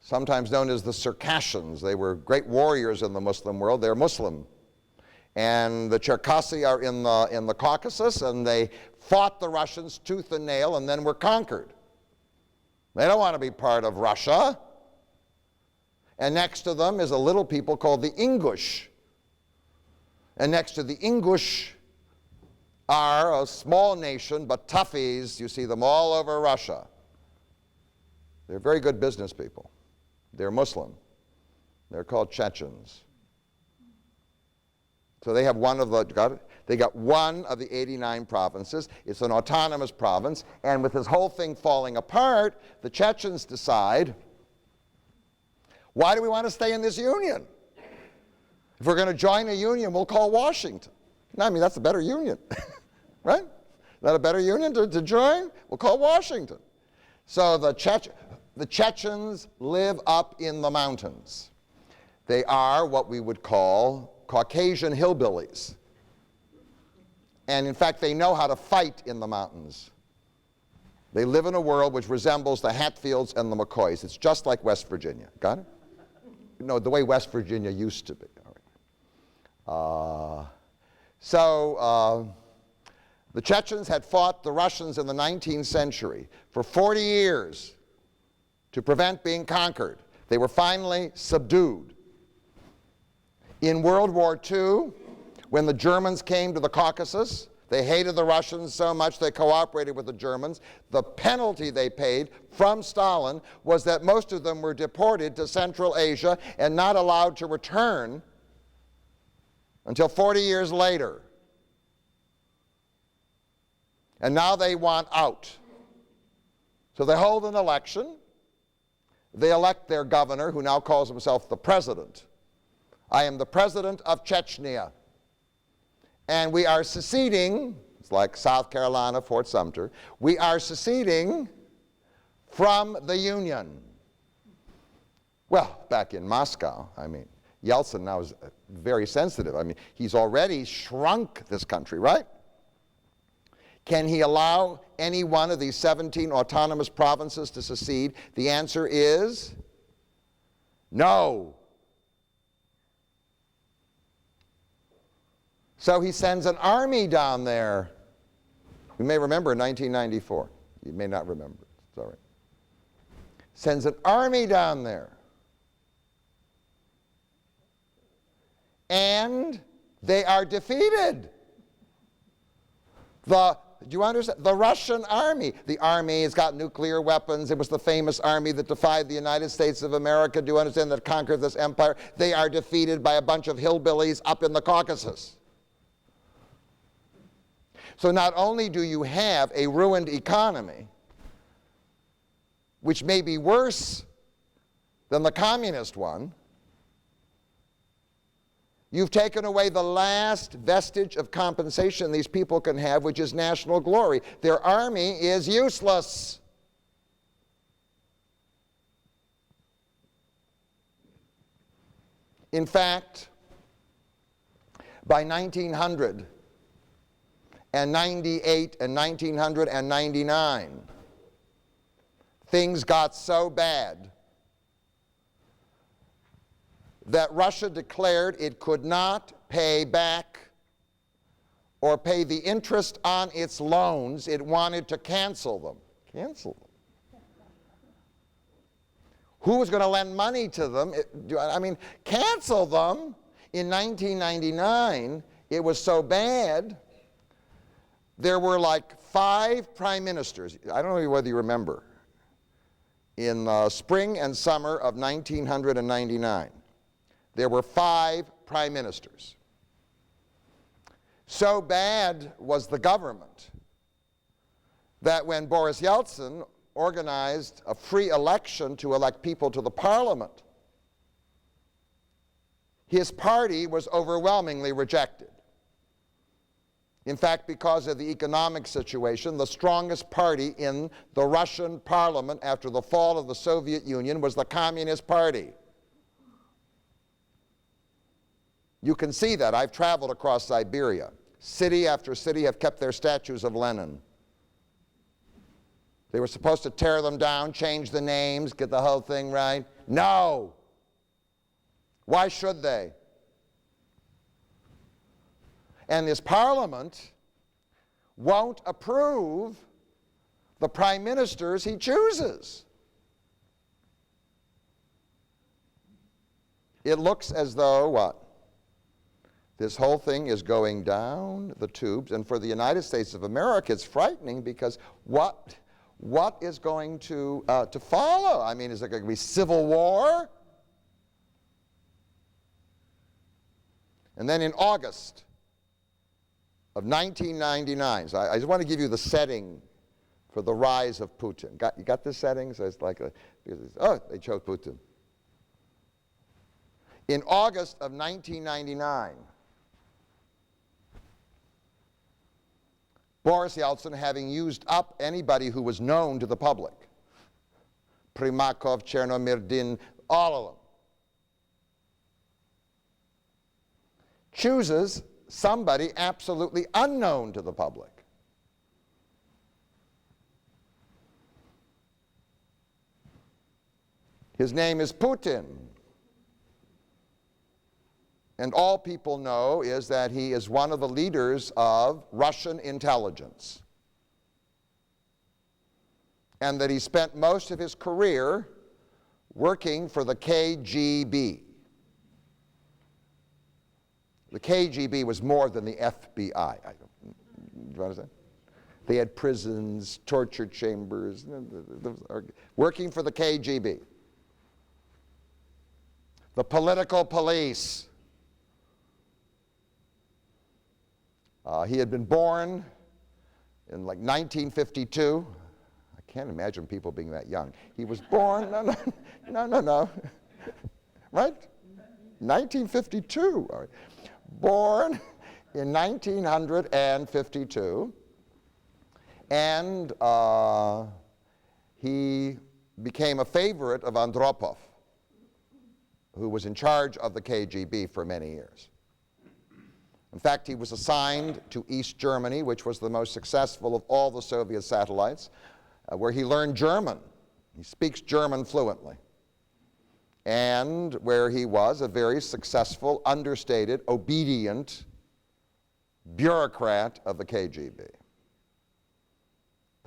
sometimes known as the Circassians. They were great warriors in the Muslim world. They're Muslim. And the Cherkassi are in the Caucasus, and they fought the Russians tooth and nail and then were conquered. They don't want to be part of Russia. And next to them is a little people called the Ingush. And next to the Ingush are a small nation, but toughies. You see them all over Russia. They're very good business people. They're Muslim. They're called Chechens. So they have one of the, got it? They got one of the 89 provinces. It's an autonomous province. And with this whole thing falling apart, the Chechens decide, why do we want to stay in this union? If we're going to join a union, we'll call Washington. No, I mean, that's a better union, right? Is that a better union to join? We'll call Washington. So the Chechens live up in the mountains. They are what we would call Caucasian hillbillies. And in fact, they know how to fight in the mountains. They live in a world which resembles the Hatfields and the McCoys. It's just like West Virginia. Got it? No, the way West Virginia used to be. All right. The Chechens had fought the Russians in the 19th century for 40 years to prevent being conquered. They were finally subdued. In World War II, when the Germans came to the Caucasus, they hated the Russians so much they cooperated with the Germans. The penalty they paid from Stalin was that most of them were deported to Central Asia and not allowed to return until 40 years later. And now they want out. So they hold an election. They elect their governor, who now calls himself the president. I am the president of Chechnya. And we are seceding, it's like South Carolina, Fort Sumter, we are seceding from the Union. Well, back in Moscow, I mean, Yeltsin now is very sensitive. I mean, he's already shrunk this country, right? Can he allow any one of these 17 autonomous provinces to secede? The answer is no. So he sends an army down there. You may remember 1994. You may not remember. It's all right. Sends an army down there. And they are defeated. Do you understand? The Russian army. The army has got nuclear weapons. It was the famous army that defied the United States of America. Do you understand? That conquered this empire. They are defeated by a bunch of hillbillies up in the Caucasus. So not only do you have a ruined economy, which may be worse than the communist one, you've taken away the last vestige of compensation these people can have, which is national glory. Their army is useless. In fact, by 1998 and 1999, things got so bad that Russia declared it could not pay back or pay the interest on its loans. It wanted to cancel them. Cancel them. Who was going to lend money to them? Cancel them. In 1999, it was so bad, there were like 5 prime ministers. I don't know whether you remember. In the spring and summer of 1999, there were 5 prime ministers. So bad was the government that when Boris Yeltsin organized a free election to elect people to the parliament, his party was overwhelmingly rejected. In fact, because of the economic situation, the strongest party in the Russian parliament after the fall of the Soviet Union was the Communist Party. You can see that. I've traveled across Siberia. City after city have kept their statues of Lenin. They were supposed to tear them down, change the names, get the whole thing right. No! Why should they? And this parliament won't approve the prime ministers he chooses. It looks as though, what? This whole thing is going down the tubes. And for the United States of America, it's frightening because what is going to follow? I mean, is there going to be civil war? And then in August of 1999, so I just want to give you the setting for the rise of Putin. You got this setting? So it's like, they chose Putin. In August of 1999, Boris Yeltsin, having used up anybody who was known to the public, Primakov, Chernomyrdin, all of them, chooses somebody absolutely unknown to the public. His name is Putin. And all people know is that he is one of the leaders of Russian intelligence. And that he spent most of his career working for the KGB. The KGB was more than the FBI. Do you understand? They had prisons, torture chambers, working for the KGB. The political police. He had been born in like 1952. I can't imagine people being that young. He was born, no. Right? 1952. All right. Born in 1952, and he became a favorite of Andropov, who was in charge of the KGB for many years. In fact, he was assigned to East Germany, which was the most successful of all the Soviet satellites, where he learned German. He speaks German fluently. And where he was a very successful, understated, obedient bureaucrat of the KGB.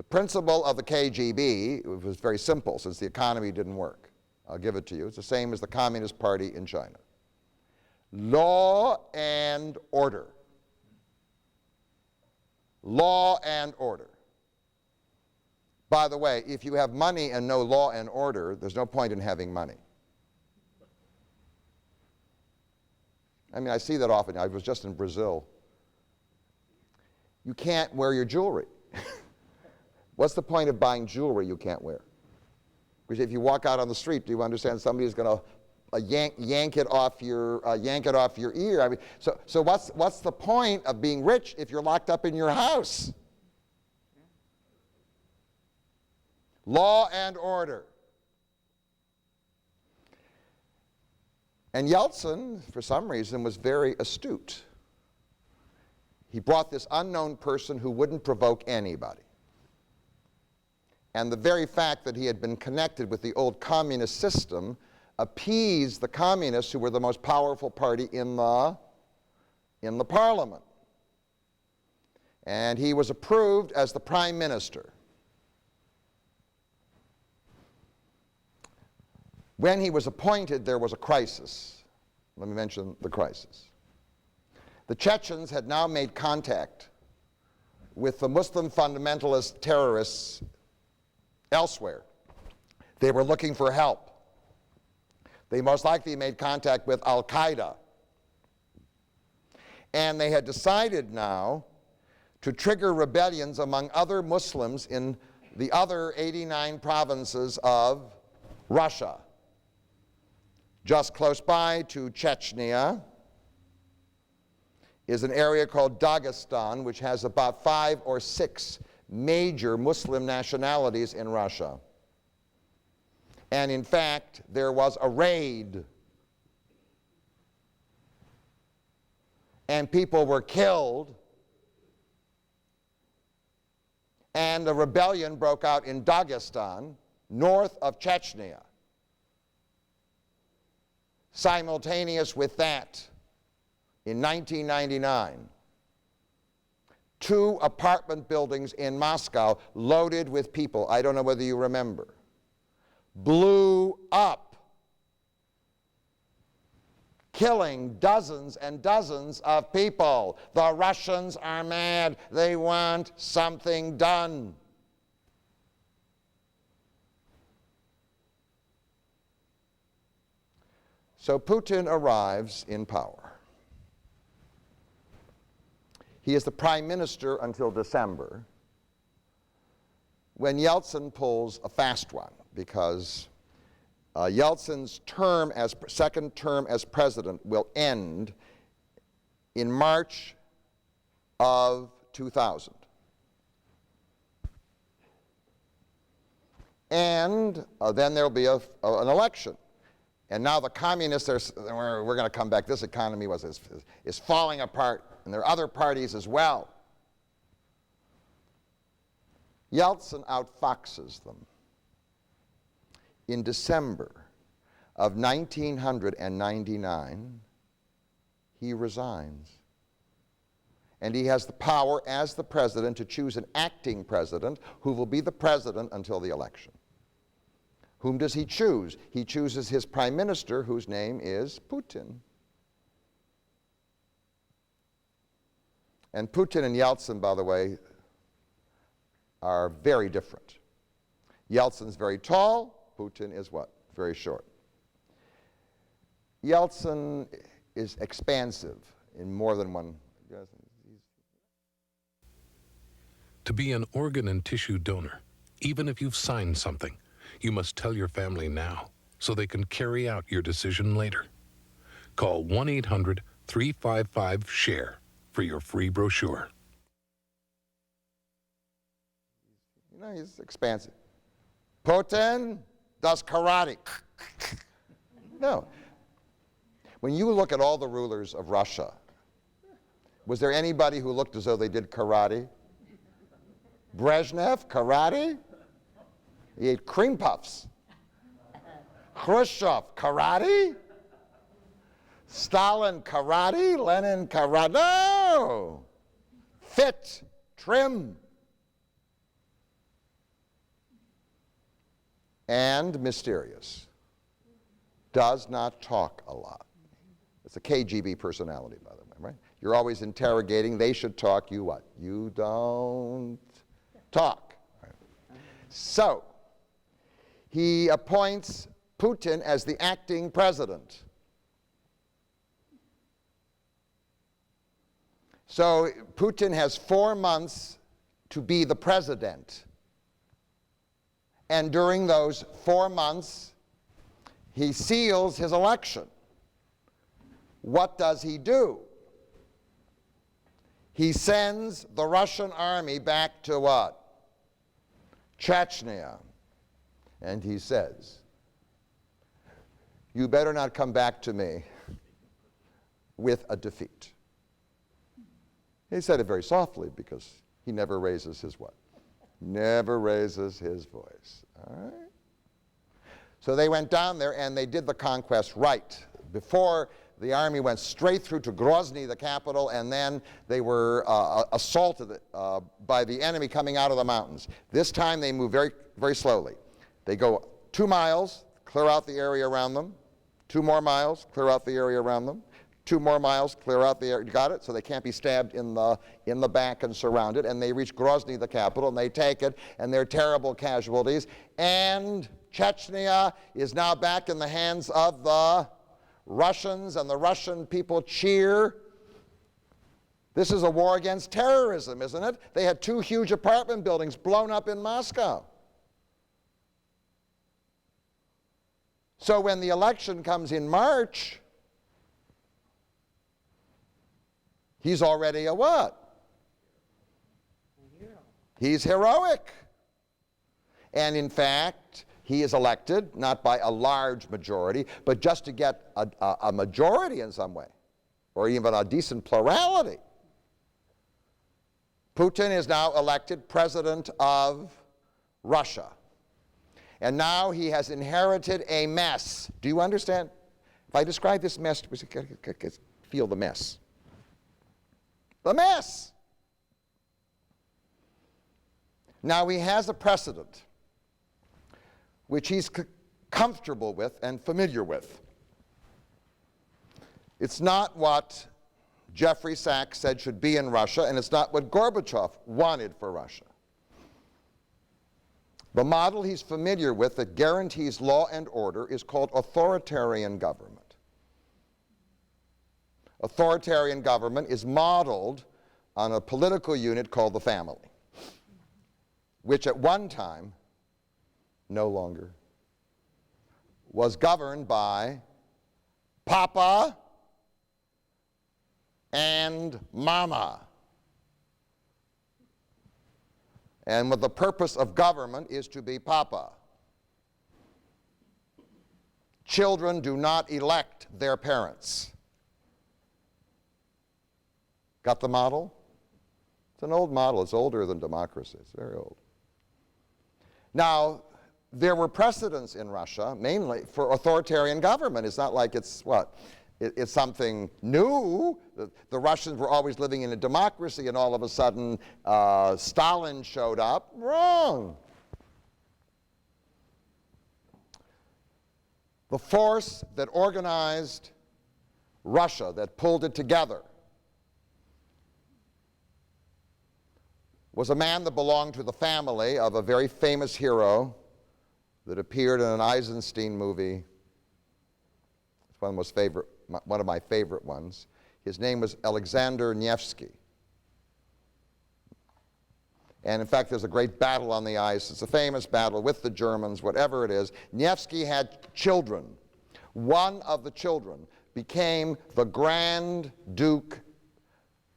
The principle of the KGB was very simple since the economy didn't work. I'll give it to you. It's the same as the Communist Party in China. Law and order. Law and order. By the way, if you have money and no law and order, there's no point in having money. I mean, I see that often. I was just in Brazil. You can't wear your jewelry. What's the point of buying jewelry you can't wear? Because if you walk out on the street, do you understand somebody's going to yank it off your ear? I mean, so what's the point of being rich if you're locked up in your house? Law and order. And Yeltsin, for some reason, was very astute. He brought this unknown person who wouldn't provoke anybody. And the very fact that he had been connected with the old communist system appeased the communists, who were the most powerful party in the parliament. And he was approved as the prime minister. When he was appointed, there was a crisis. Let me mention the crisis. The Chechens had now made contact with the Muslim fundamentalist terrorists elsewhere. They were looking for help. They most likely made contact with Al-Qaeda. And they had decided now to trigger rebellions among other Muslims in the other 89 provinces of Russia. Just close by to Chechnya is an area called Dagestan, which has about 5 or 6 major Muslim nationalities in Russia. And in fact, there was a raid. And people were killed. And a rebellion broke out in Dagestan, north of Chechnya. Simultaneous with that, in 1999, 2 apartment buildings in Moscow loaded with people, I don't know whether you remember, blew up, killing dozens and dozens of people. The Russians are mad. They want something done. So Putin arrives in power. He is the prime minister until December, when Yeltsin pulls a fast one, because Yeltsin's second term as president will end in March of 2000. And then there'll be an election. And now the communists we're going to come back. This economy is falling apart, and there are other parties as well. Yeltsin outfoxes them. In December of 1999, he resigns. And he has the power as the president to choose an acting president who will be the president until the election. Whom does he choose? He chooses his prime minister, whose name is Putin. And Putin and Yeltsin, by the way, are very different. Yeltsin's very tall. Putin is what? Very short. Yeltsin is expansive in more than one. To be an organ and tissue donor, even if you've signed something, you must tell your family now so they can carry out your decision later. Call 1-800-355-SHARE for your free brochure. You know, he's expansive. Putin does karate. No. When you look at all the rulers of Russia, was there anybody who looked as though they did karate? Brezhnev, karate? He ate cream puffs. Khrushchev, karate? Stalin, karate? Lenin, karate? No! Fit, trim. and mysterious. Does not talk a lot. It's a KGB personality, by the way, right? You're always interrogating. They should talk. You what? You don't talk. Right. So, he appoints Putin as the acting president. So Putin has 4 months to be the president. And during those 4 months, he seals his election. What does he do? He sends the Russian army back to what? Chechnya. And he says, you better not come back to me with a defeat. He said it very softly because he never raises his what? Never raises his voice. All right? So they went down there and they did the conquest right. Before, the army went straight through to Grozny, the capital, and then they were assaulted by the enemy coming out of the mountains. This time they move very, very slowly. They go 2 miles, clear out the area around them. 2 more miles, clear out the area around them. 2 more miles, clear out the area. You got it? So they can't be stabbed in the back and surrounded. And they reach Grozny, the capital, and they take it, and they're terrible casualties. And Chechnya is now back in the hands of the Russians, and the Russian people cheer. This is a war against terrorism, isn't it? They had 2 huge apartment buildings blown up in Moscow. So when the election comes in March, he's already a what? He's heroic. And in fact, he is elected not by a large majority, but just to get a majority in some way, or even a decent plurality. Putin is now elected president of Russia. And now he has inherited a mess. Do you understand? If I describe this mess, feel the mess. The mess. Now he has a precedent which he's comfortable with and familiar with. It's not what Jeffrey Sachs said should be in Russia, and it's not what Gorbachev wanted for Russia. The model he's familiar with that guarantees law and order is called authoritarian government. Authoritarian government is modeled on a political unit called the family, which at one time, no longer, was governed by Papa and Mama. And what the purpose of government is to be Papa. Children do not elect their parents. Got the model? It's an old model. It's older than democracy. It's very old. Now, there were precedents in Russia, mainly for authoritarian government. It's not like it's what? It's something new. The Russians were always living in a democracy, and all of a sudden Stalin showed up. Wrong. The force that organized Russia, that pulled it together, was a man that belonged to the family of a very famous hero that appeared in an Eisenstein movie. It's one of my favorite ones. His name was Alexander Nevsky. And in fact, there's a great battle on the ice. It's a famous battle with the Germans, whatever it is. Nevsky had children. One of the children became the Grand Duke,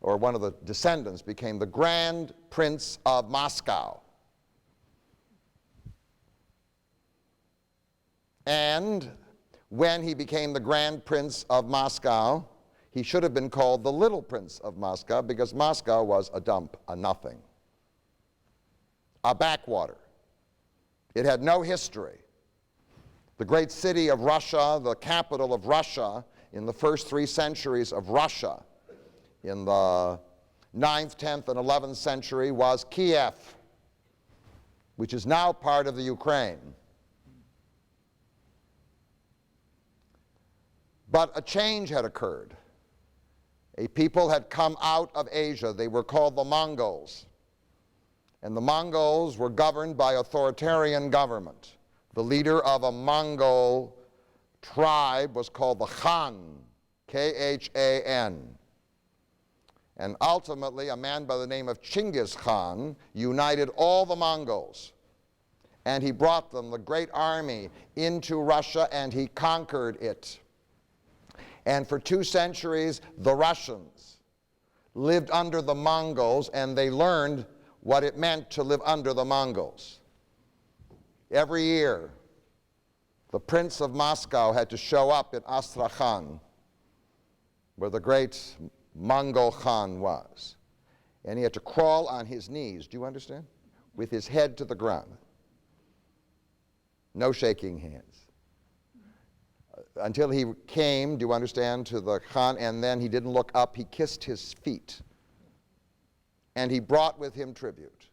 or one of the descendants became the Grand Prince of Moscow. And when he became the Grand Prince of Moscow, he should have been called the Little Prince of Moscow, because Moscow was a dump, a nothing, a backwater. It had no history. The great city of Russia, the capital of Russia in the first 3 centuries of Russia, in the 9th, 10th, and 11th century, was Kiev, which is now part of the Ukraine. But a change had occurred. A people had come out of Asia. They were called the Mongols. And the Mongols were governed by authoritarian government. The leader of a Mongol tribe was called the Khan, K-H-A-N. And ultimately, a man by the name of Chinggis Khan united all the Mongols. And he brought them, the great army, into Russia, and he conquered it. And for 2 centuries, the Russians lived under the Mongols, and they learned what it meant to live under the Mongols. Every year, the Prince of Moscow had to show up in Astrakhan, where the great Mongol Khan was. And he had to crawl on his knees, do you understand? With his head to the ground. No shaking hands. Until he came, do you understand, to the Khan, and then he didn't look up, he kissed his feet. And he brought with him tribute.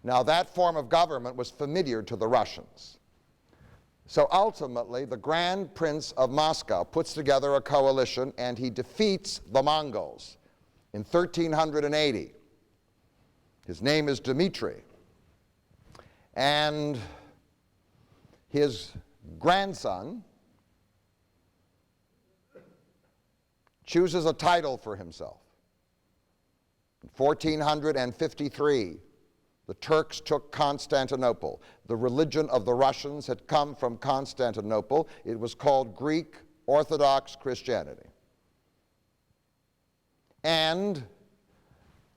Now that form of government was familiar to the Russians. So ultimately, the Grand Prince of Moscow puts together a coalition and he defeats the Mongols in 1380. His name is Dmitri. And his grandson chooses a title for himself. In 1453, the Turks took Constantinople. The religion of the Russians had come from Constantinople. It was called Greek Orthodox Christianity. And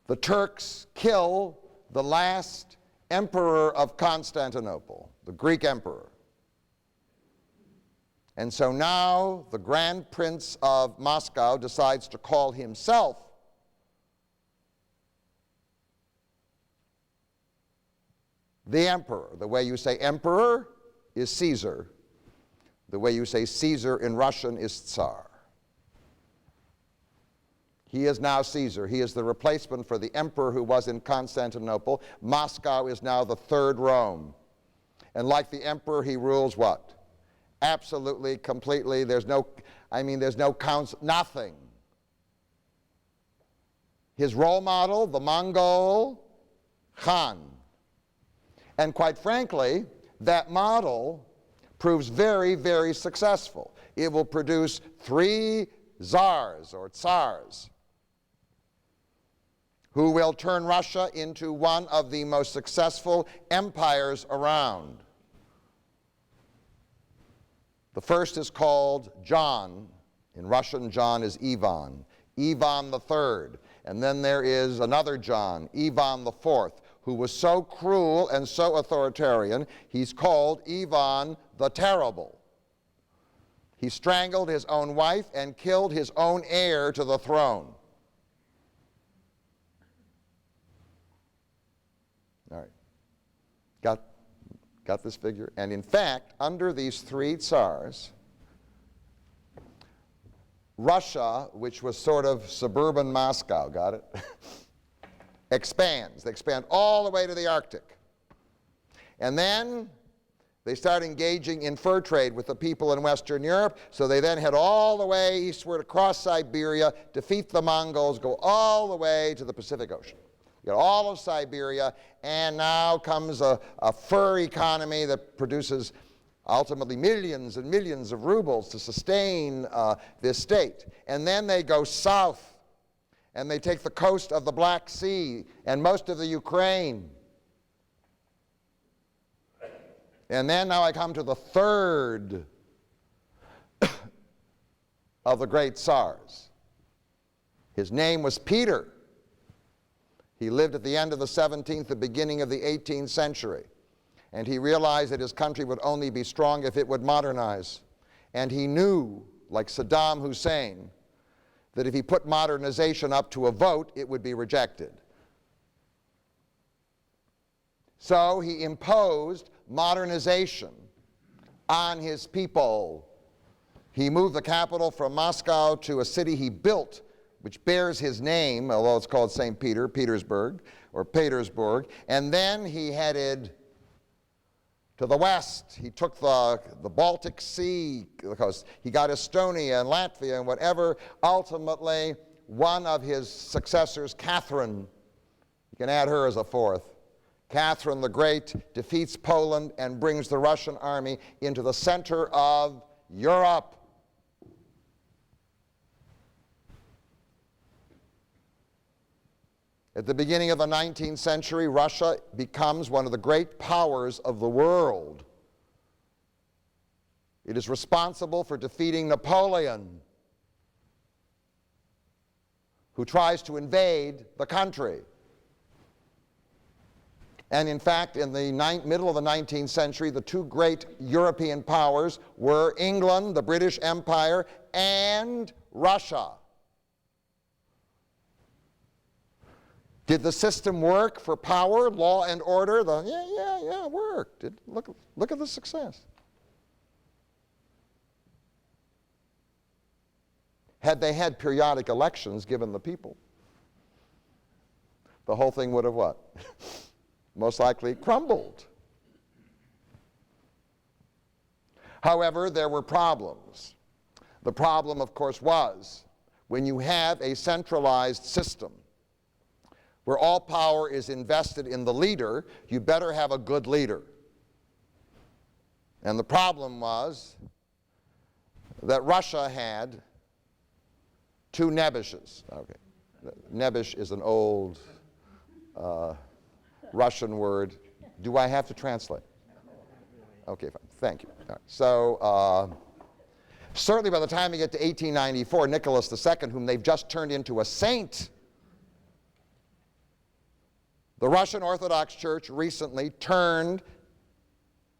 the Turks kill the last emperor of Constantinople, the Greek emperor. And so now the Grand Prince of Moscow decides to call himself the emperor. The way you say emperor is Caesar. The way you say Caesar in Russian is Tsar. He is now Caesar. He is the replacement for the emperor who was in Constantinople. Moscow is now the third Rome. And like the emperor, he rules what? Absolutely, completely. There's no council, nothing. His role model, the Mongol Khan. And quite frankly, that model proves very, very successful. It will produce 3 czars or tsars who will turn Russia into one of the most successful empires around. The first is called John. In Russian, John is Ivan. Ivan III. And then there is another John, Ivan IV, who was so cruel and so authoritarian, he's called Ivan the Terrible. He strangled his own wife and killed his own heir to the throne. All right. Got this figure? And in fact, under these 3 tsars, Russia, which was sort of suburban Moscow, got it? Expands. They expand all the way to the Arctic. And then they start engaging in fur trade with the people in Western Europe, so they then head all the way eastward across Siberia, defeat the Mongols, go all the way to the Pacific Ocean. You got all of Siberia, and now comes a fur economy that produces ultimately millions and millions of rubles to sustain this state. And then they go south, and they take the coast of the Black Sea and most of the Ukraine. And then now I come to the third of the great tsars. His name was Peter. He lived at the end of the 17th, the beginning of the 18th century. And he realized that his country would only be strong if it would modernize. And he knew, like Saddam Hussein, that if he put modernization up to a vote, it would be rejected. So he imposed modernization on his people. He moved the capital from Moscow to a city he built, which bears his name, although it's called St. Peter, Petersburg, or Petersburg. And then he headed To the west, he took the Baltic Sea, because he got Estonia and Latvia and whatever. Ultimately, one of his successors, Catherine, you can add her as a fourth, Catherine the Great defeats Poland and brings the Russian army into the center of Europe. At the beginning of the 19th century, Russia becomes one of the great powers of the world. It is responsible for defeating Napoleon, who tries to invade the country. And in fact, in the middle of the 19th century, the two great European powers were England, the British Empire, and Russia. Did the system work for power, law, and order? Yeah, it worked. Look at the success. Had they had periodic elections given the people, the whole thing would have what? Most likely crumbled. However, there were problems. The problem, of course, was when you have a centralized system where all power is invested in the leader, you better have a good leader. And the problem was that Russia had two Nebishes. Okay. Nebish is an old Russian word. Do I have to translate? Okay, fine. Thank you. All right. So certainly by the time you get to 1894, Nicholas II, whom they've just turned into a saint, the Russian Orthodox Church recently turned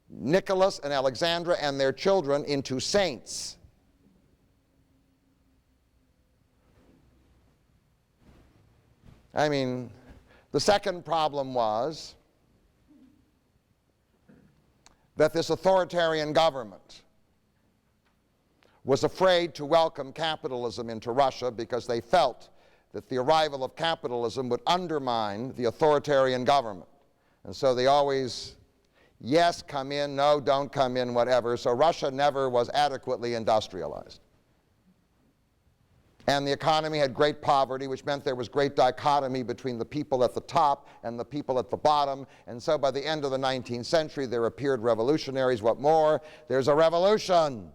Nicholas and Alexandra and their children into saints. I mean, the second problem was that this authoritarian government was afraid to welcome capitalism into Russia because they felt that the arrival of capitalism would undermine the authoritarian government. And so they always, yes, come in, no, don't come in, whatever. So Russia never was adequately industrialized. And the economy had great poverty, which meant there was great dichotomy between the people at the top and the people at the bottom. And so by the end of the 19th century, there appeared revolutionaries. What more? There's a revolution.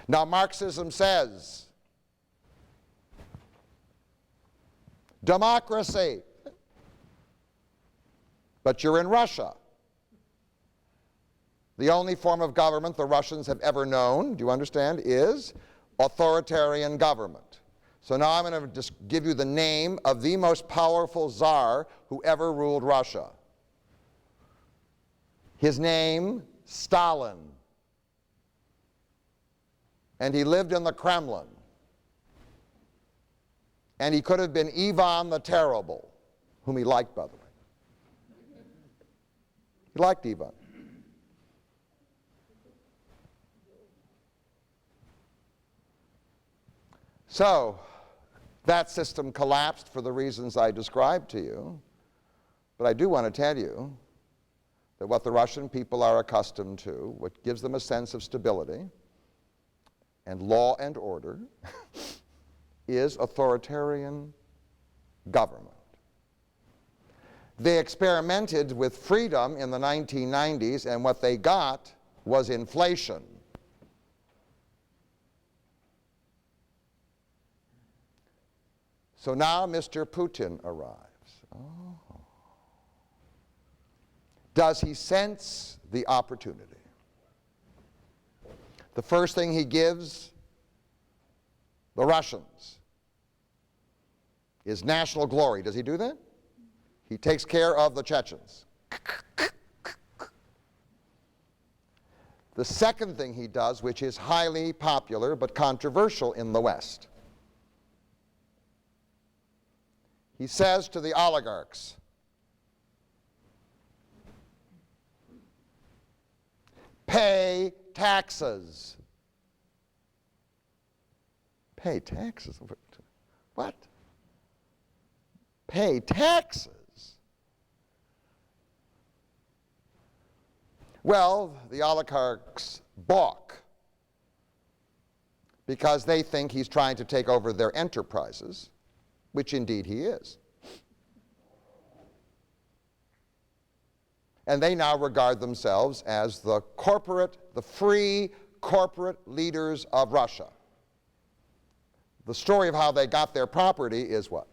Now, Marxism says, democracy. But you're in Russia. The only form of government the Russians have ever known, do you understand, is authoritarian government. So now I'm going to just give you the name of the most powerful czar who ever ruled Russia. His name, Stalin. And he lived in the Kremlin. And he could have been Ivan the Terrible, whom he liked, by the way. He liked Ivan. So, that system collapsed for the reasons I described to you. But I do want to tell you that what the Russian people are accustomed to, what gives them a sense of stability and law and order, is authoritarian government. They experimented with freedom in the 1990s, and what they got was inflation. So now Mr. Putin arrives. Oh. Does he sense the opportunity? The first thing he gives the Russians is national glory. Does he do that? He takes care of the Chechens. The second thing he does, which is highly popular but controversial in the West, he says to the oligarchs, pay taxes. Pay taxes? What? Pay taxes? Well, the oligarchs balk because they think he's trying to take over their enterprises, which indeed he is. And they now regard themselves as the free corporate leaders of Russia. The story of how they got their property is what?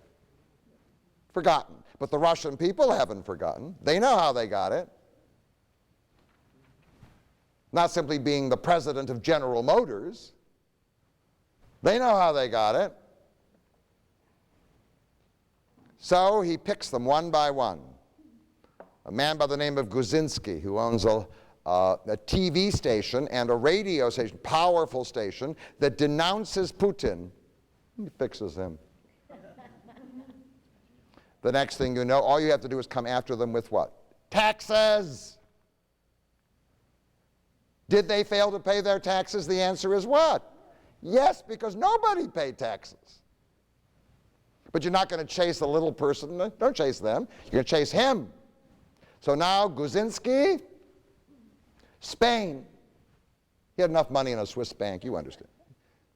Forgotten. But the Russian people haven't forgotten. They know how they got it. Not simply being the president of General Motors. They know how they got it. So he picks them one by one. A man by the name of Guzinski, who owns a TV station and a radio station, powerful station, that denounces Putin. He fixes him. The next thing you know, all you have to do is come after them with what? Taxes! Did they fail to pay their taxes? The answer is what? Yes, because nobody paid taxes. But you're not going to chase the little person. Don't chase them. You're going to chase him. So now Guzinski, Spain. He had enough money in a Swiss bank, you understand.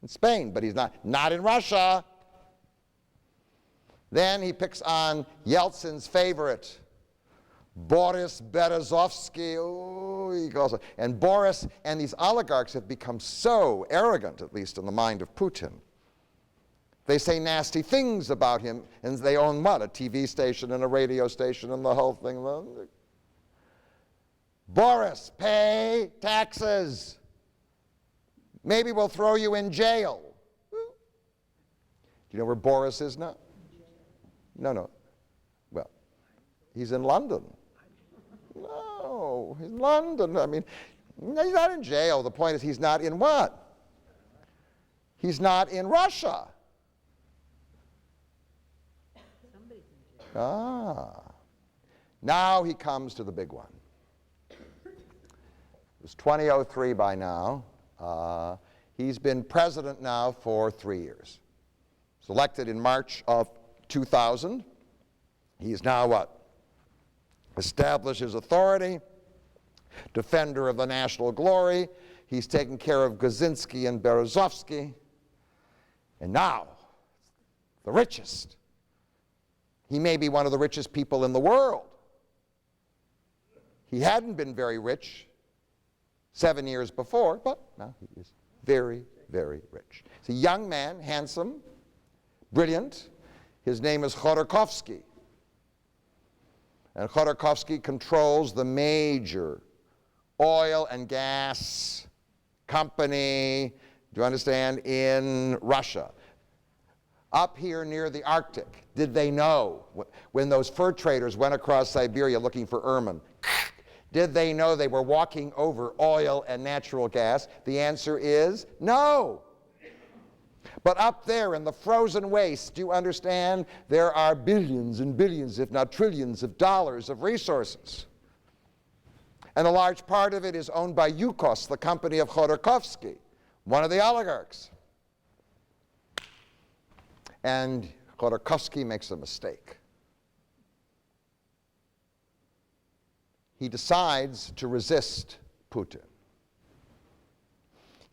In Spain, but he's not in Russia. Then he picks on Yeltsin's favorite, Boris Berezovsky. Oh, he calls it. And Boris and these oligarchs have become so arrogant, at least in the mind of Putin. They say nasty things about him, and they own what? A TV station and a radio station and the whole thing. Boris, pay taxes. Maybe we'll throw you in jail. Do you know where Boris is now? No. Well, he's in London. No, he's in London. I mean, he's not in jail. The point is he's not in what? He's not in Russia. Now he comes to the big one. It's 2003 by now. He's been president now for 3 years. He was elected in March of 2000. He's now what? Established his authority, defender of the national glory. He's taken care of Guzinski and Berezovsky. And now, the richest. He may be one of the richest people in the world. He hadn't been very rich 7 years before, but now he is very, very rich. He's a young man, handsome, brilliant. His name is Khodorkovsky. And Khodorkovsky controls the major oil and gas company, do you understand, in Russia. Up here near the Arctic, did they know when those fur traders went across Siberia looking for ermine? Did they know they were walking over oil and natural gas? The answer is no. But up there in the frozen waste, do you understand, there are billions and billions, if not trillions of dollars of resources. And a large part of it is owned by Yukos, the company of Khodorkovsky, one of the oligarchs. And Khodorkovsky makes a mistake. He decides to resist Putin.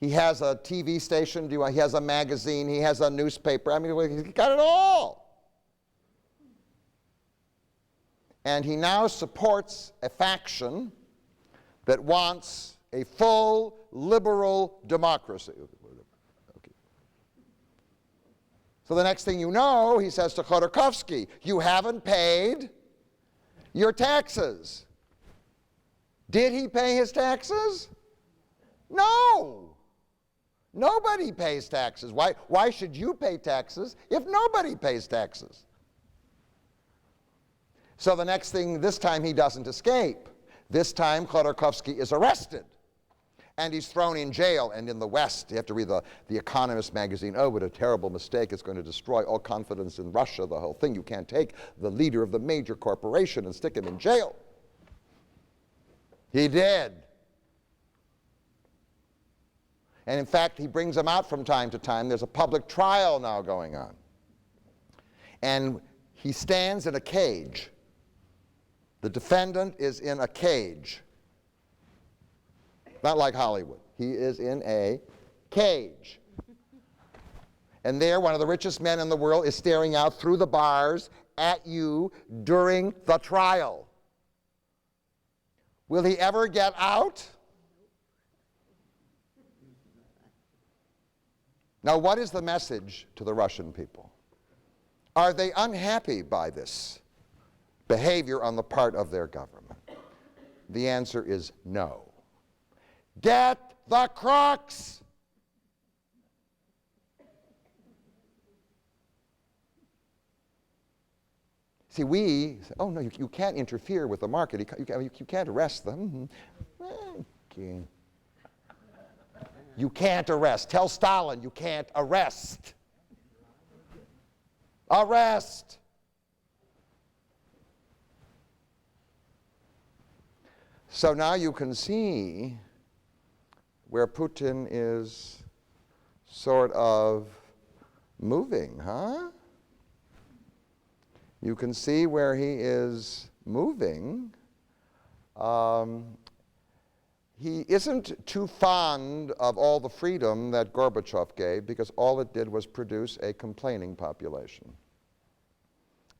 He has a TV station, he has a magazine, he has a newspaper. I mean, he's got it all. And he now supports a faction that wants a full liberal democracy. Okay. So the next thing you know, he says to Khodorkovsky, you haven't paid your taxes. Did he pay his taxes? No. Nobody pays taxes. Why should you pay taxes if nobody pays taxes? So the next thing, this time he doesn't escape. This time Khodorkovsky is arrested. And he's thrown in jail. And in the West, you have to read the Economist magazine. Oh, what a terrible mistake. It's going to destroy all confidence in Russia, the whole thing. You can't take the leader of the major corporation and stick him in jail. He did. And in fact, he brings them out from time to time. There's a public trial now going on. And he stands in a cage. The defendant is in a cage. Not like Hollywood. He is in a cage. And there, one of the richest men in the world is staring out through the bars at you during the trial. Will he ever get out? Now, what is the message to the Russian people? Are they unhappy by this behavior on the part of their government? The answer is no. Get the crooks! See, we say, oh no, you can't interfere with the market. You can't arrest them. Okay. You can't arrest. Tell Stalin you can't arrest. Arrest! So now you can see where Putin is sort of moving, huh? You can see where he is moving. He isn't too fond of all the freedom that Gorbachev gave, because all it did was produce a complaining population.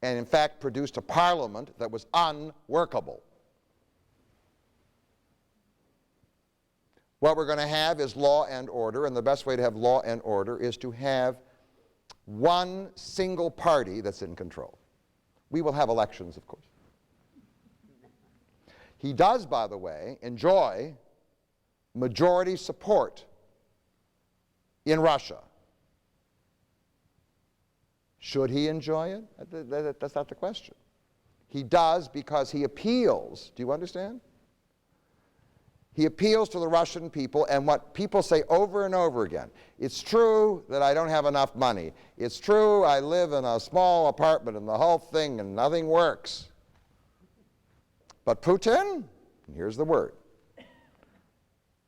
And in fact produced a parliament that was unworkable. What we're going to have is law and order, and the best way to have law and order is to have one single party that's in control. We will have elections, of course. He does, by the way, enjoy majority support in Russia. Should he enjoy it? That's not the question. He does because he appeals. Do you understand? He appeals to the Russian people, and what people say over and over again, it's true that I don't have enough money. It's true I live in a small apartment and the whole thing and nothing works. But Putin, and here's the word,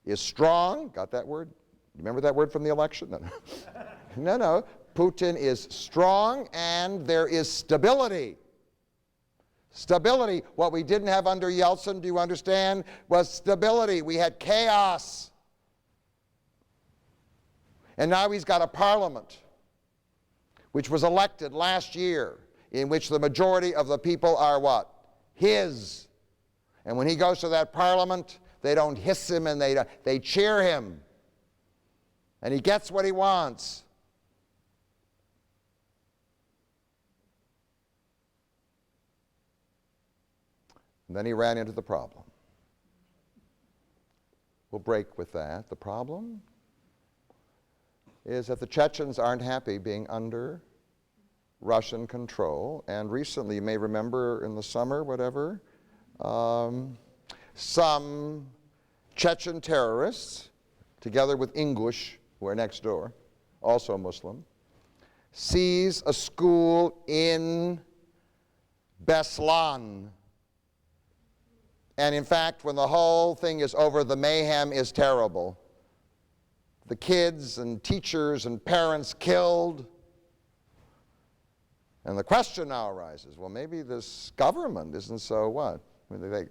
is strong. Got that word? Remember that word from the election? No. No. Putin is strong, and there is stability. Stability. What we didn't have under Yeltsin, do you understand, was stability. We had chaos. And now he's got a parliament, which was elected last year, in which the majority of the people are what? His. And when he goes to that parliament, they don't hiss him and they cheer him. And he gets what he wants. And then he ran into the problem. We'll break with that. The problem is that the Chechens aren't happy being under Russian control. And recently, you may remember in the summer, whatever, some Chechen terrorists, together with Ingush, who are next door, also Muslim, seize a school in Beslan. And in fact, when the whole thing is over, the mayhem is terrible. The kids and teachers and parents killed. And the question now arises, well, maybe this government isn't so what? I mean,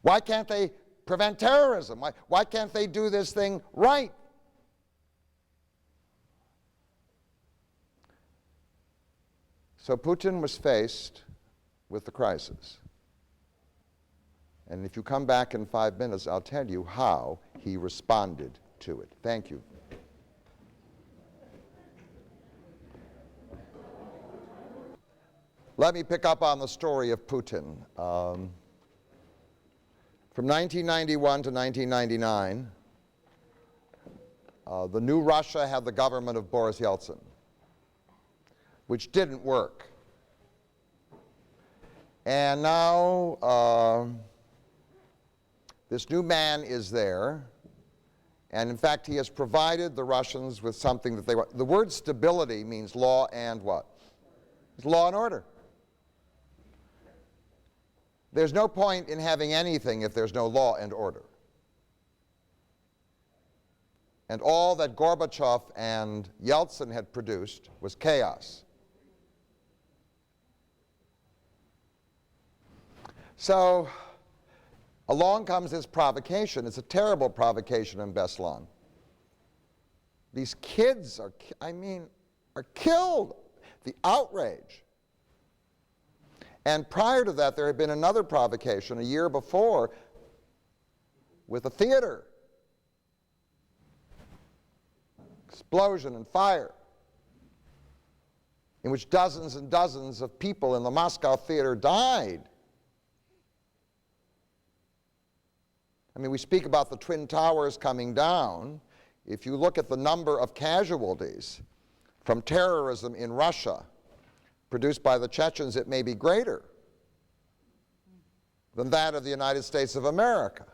why can't they prevent terrorism? Why can't they do this thing right? So Putin was faced with the crisis. And if you come back in 5 minutes, I'll tell you how he responded to it. Thank you. Let me pick up on the story of Putin. From 1991 to 1999, the new Russia had the government of Boris Yeltsin, which didn't work. And now this new man is there, and in fact he has provided the Russians with something that they want. The word stability means law and what? It's law and order. There's no point in having anything if there's no law and order. And all that Gorbachev and Yeltsin had produced was chaos. So Along comes this provocation. It's a terrible provocation in Beslan. These kids are killed. The outrage. And prior to that, there had been another provocation a year before with a theater. Explosion and fire, in which dozens and dozens of people in the Moscow theater died. I mean, we speak about the Twin Towers coming down. If you look at the number of casualties from terrorism in Russia produced by the Chechens, it may be greater than that of the United States of America.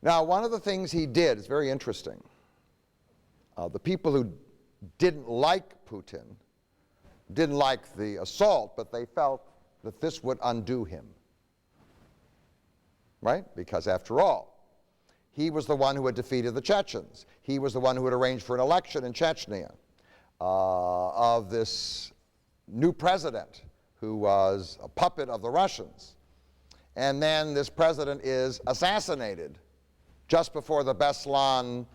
Now, one of the things he did is very interesting. The people who didn't like Putin didn't like the assault, but they felt that this would undo him. Right? Because after all, he was the one who had defeated the Chechens. He was the one who had arranged for an election in Chechnya of this new president who was a puppet of the Russians. And then this president is assassinated just before the Beslan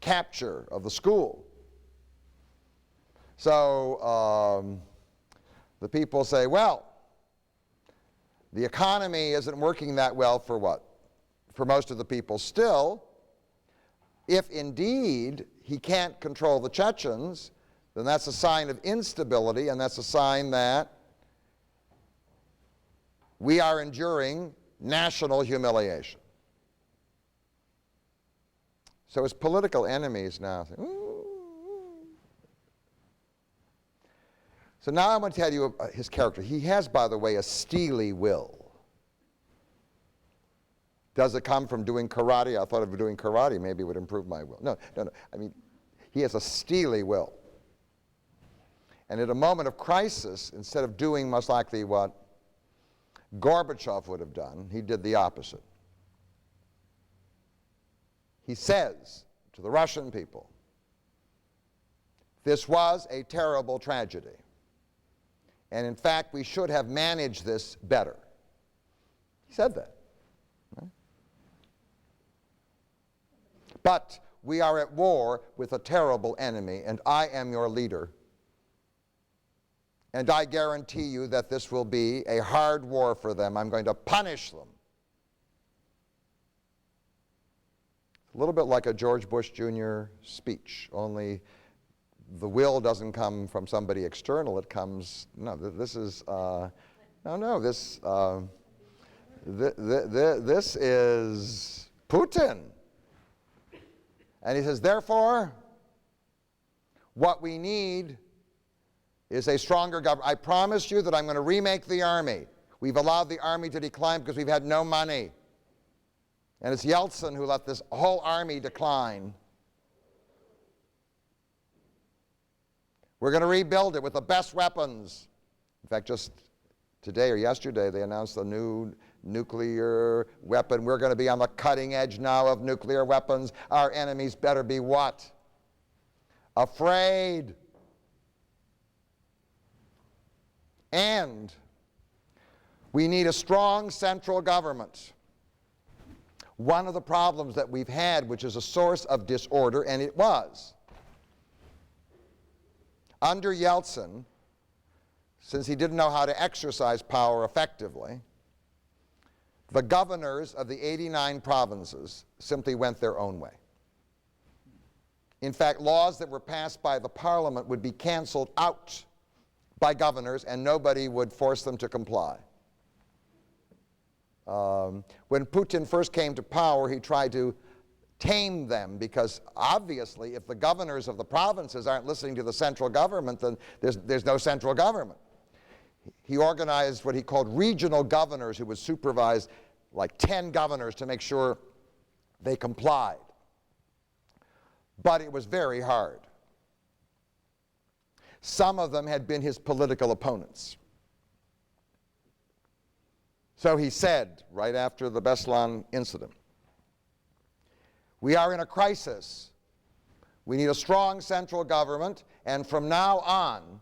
capture of the school. So the people say, well, the economy isn't working that well for what? For most of the people still. If indeed he can't control the Chechens, then that's a sign of instability, and that's a sign that we are enduring national humiliation. So his political enemies now say, ooh. So now I'm going to tell you his character. He has, by the way, a steely will. Does it come from doing karate? I thought if doing karate maybe it would improve my will. No. I mean, he has a steely will. And at a moment of crisis, instead of doing most likely what Gorbachev would have done, he did the opposite. He says to the Russian people, this was a terrible tragedy. And in fact, we should have managed this better. He said that. Right? But we are at war with a terrible enemy, and I am your leader. And I guarantee you that this will be a hard war for them. I'm going to punish them. A little bit like a George Bush Jr. speech, only the will doesn't come from somebody external. It comes, this is Putin. And he says, therefore, what we need is a stronger government. I promise you that I'm going to remake the army. We've allowed the army to decline because we've had no money. And it's Yeltsin who let this whole army decline. We're going to rebuild it with the best weapons. In fact, just today or yesterday, they announced a new nuclear weapon. We're going to be on the cutting edge now of nuclear weapons. Our enemies better be what? Afraid. And we need a strong central government. One of the problems that we've had, which is a source of disorder, and it was, under Yeltsin, since he didn't know how to exercise power effectively, the governors of the 89 provinces simply went their own way. In fact, laws that were passed by the parliament would be canceled out by governors, and nobody would force them to comply. When Putin first came to power, he tried to tame them, because obviously if the governors of the provinces aren't listening to the central government, then there's no central government. He organized what he called regional governors who would supervise like 10 governors to make sure they complied. But it was very hard. Some of them had been his political opponents. So he said, right after the Beslan incident, we are in a crisis. We need a strong central government, and from now on,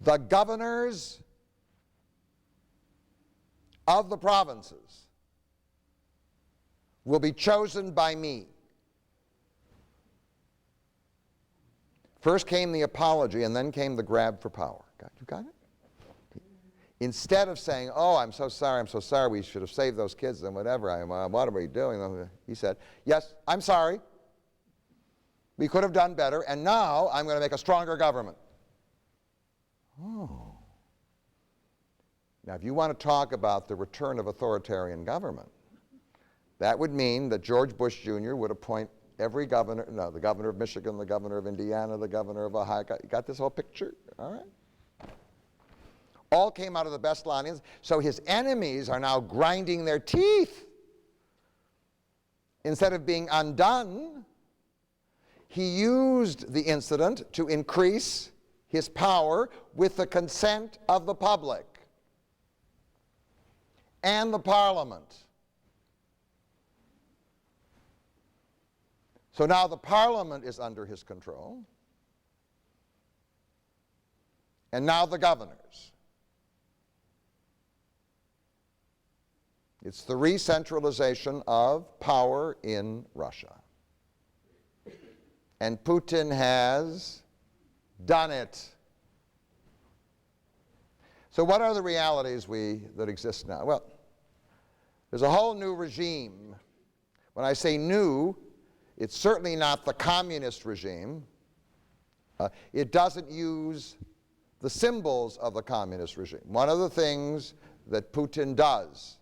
the governors of the provinces will be chosen by me. First came the apology, and then came the grab for power. You got it? Instead of saying, oh, I'm so sorry, we should have saved those kids and whatever, what are we doing? He said, yes, I'm sorry. We could have done better, and now I'm going to make a stronger government. Oh. Now, if you want to talk about the return of authoritarian government, that would mean that George Bush Jr. would appoint every governor, no, the governor of Michigan, the governor of Indiana, the governor of Ohio. You got this whole picture? All right. All came out of the Beslanians. So his enemies are now grinding their teeth. Instead of being undone, he used the incident to increase his power with the consent of the public and the Parliament. So now the Parliament is under his control, and now the governors. It's the re-centralization of power in Russia. And Putin has done it. So what are the realities that exist now? Well, there's a whole new regime. When I say new, it's certainly not the communist regime. It doesn't use the symbols of the communist regime. One of the things that Putin does,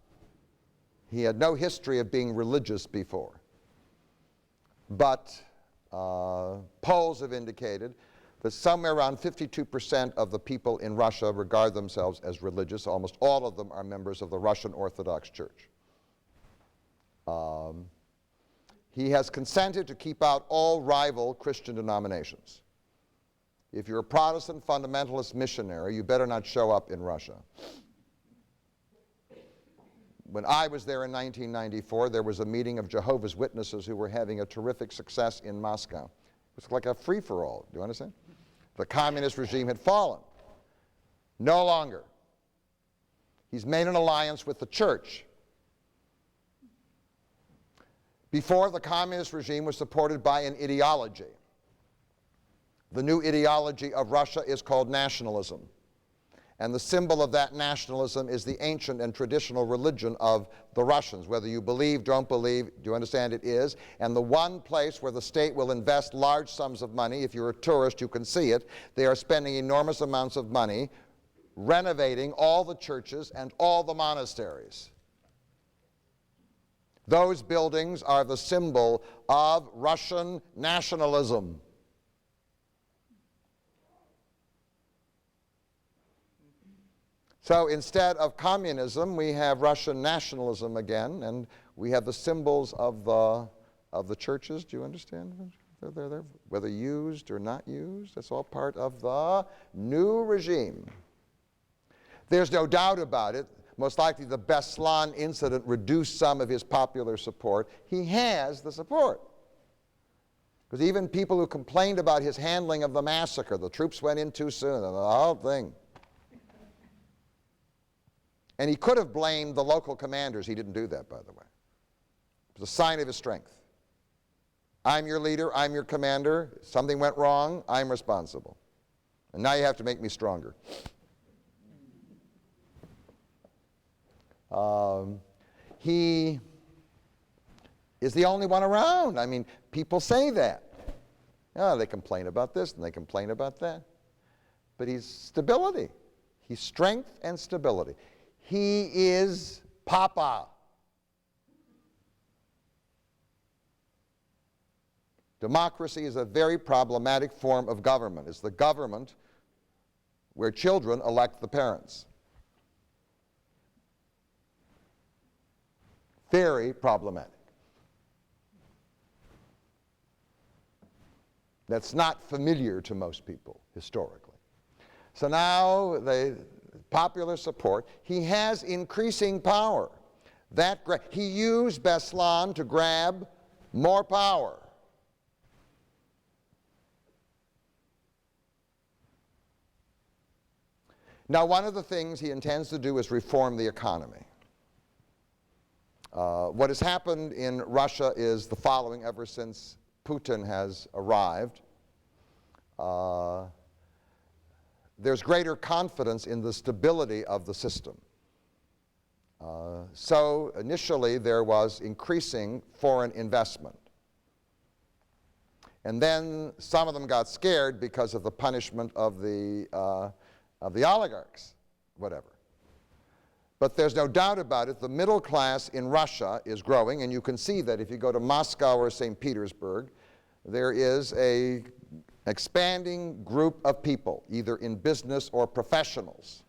he had no history of being religious before, but polls have indicated that somewhere around 52% of the people in Russia regard themselves as religious. Almost all of them are members of the Russian Orthodox Church. He has consented to keep out all rival Christian denominations. If you're a Protestant fundamentalist missionary, you better not show up in Russia. When I was there in 1994, there was a meeting of Jehovah's Witnesses who were having a terrific success in Moscow. It was like a free-for-all, do you understand? The communist regime had fallen. No longer. He's made an alliance with the church. Before, the communist regime was supported by an ideology. The new ideology of Russia is called nationalism. And the symbol of that nationalism is the ancient and traditional religion of the Russians. Whether you believe, don't believe, do you understand it is? And the one place where the state will invest large sums of money, if you're a tourist you can see it, they are spending enormous amounts of money renovating all the churches and all the monasteries. Those buildings are the symbol of Russian nationalism. So instead of communism, we have Russian nationalism again, and we have the symbols of the churches. Do you understand? They're whether used or not used, that's all part of the new regime. There's no doubt about it. Most likely the Beslan incident reduced some of his popular support. He has the support. Because even people who complained about his handling of the massacre, the troops went in too soon, and the whole thing. And he could have blamed the local commanders. He didn't do that, by the way. It was a sign of his strength. I'm your leader, I'm your commander. If something went wrong, I'm responsible. And now you have to make me stronger. He is the only one around. I mean, people say that. Oh, they complain about this and they complain about that. But he's stability. He's strength and stability. He is Papa. Democracy is a very problematic form of government. It's the government where children elect the parents. Very problematic. That's not familiar to most people historically. So now the popular support, he has increasing power. He used Beslan to grab more power. Now, one of the things he intends to do is reform the economy. What has happened in Russia is the following ever since Putin has arrived. There's greater confidence in the stability of the system. So initially there was increasing foreign investment. And then some of them got scared because of the punishment of the oligarchs, whatever. But there's no doubt about it, the middle class in Russia is growing, and you can see that if you go to Moscow or St. Petersburg, there is an expanding group of people, either in business or professionals.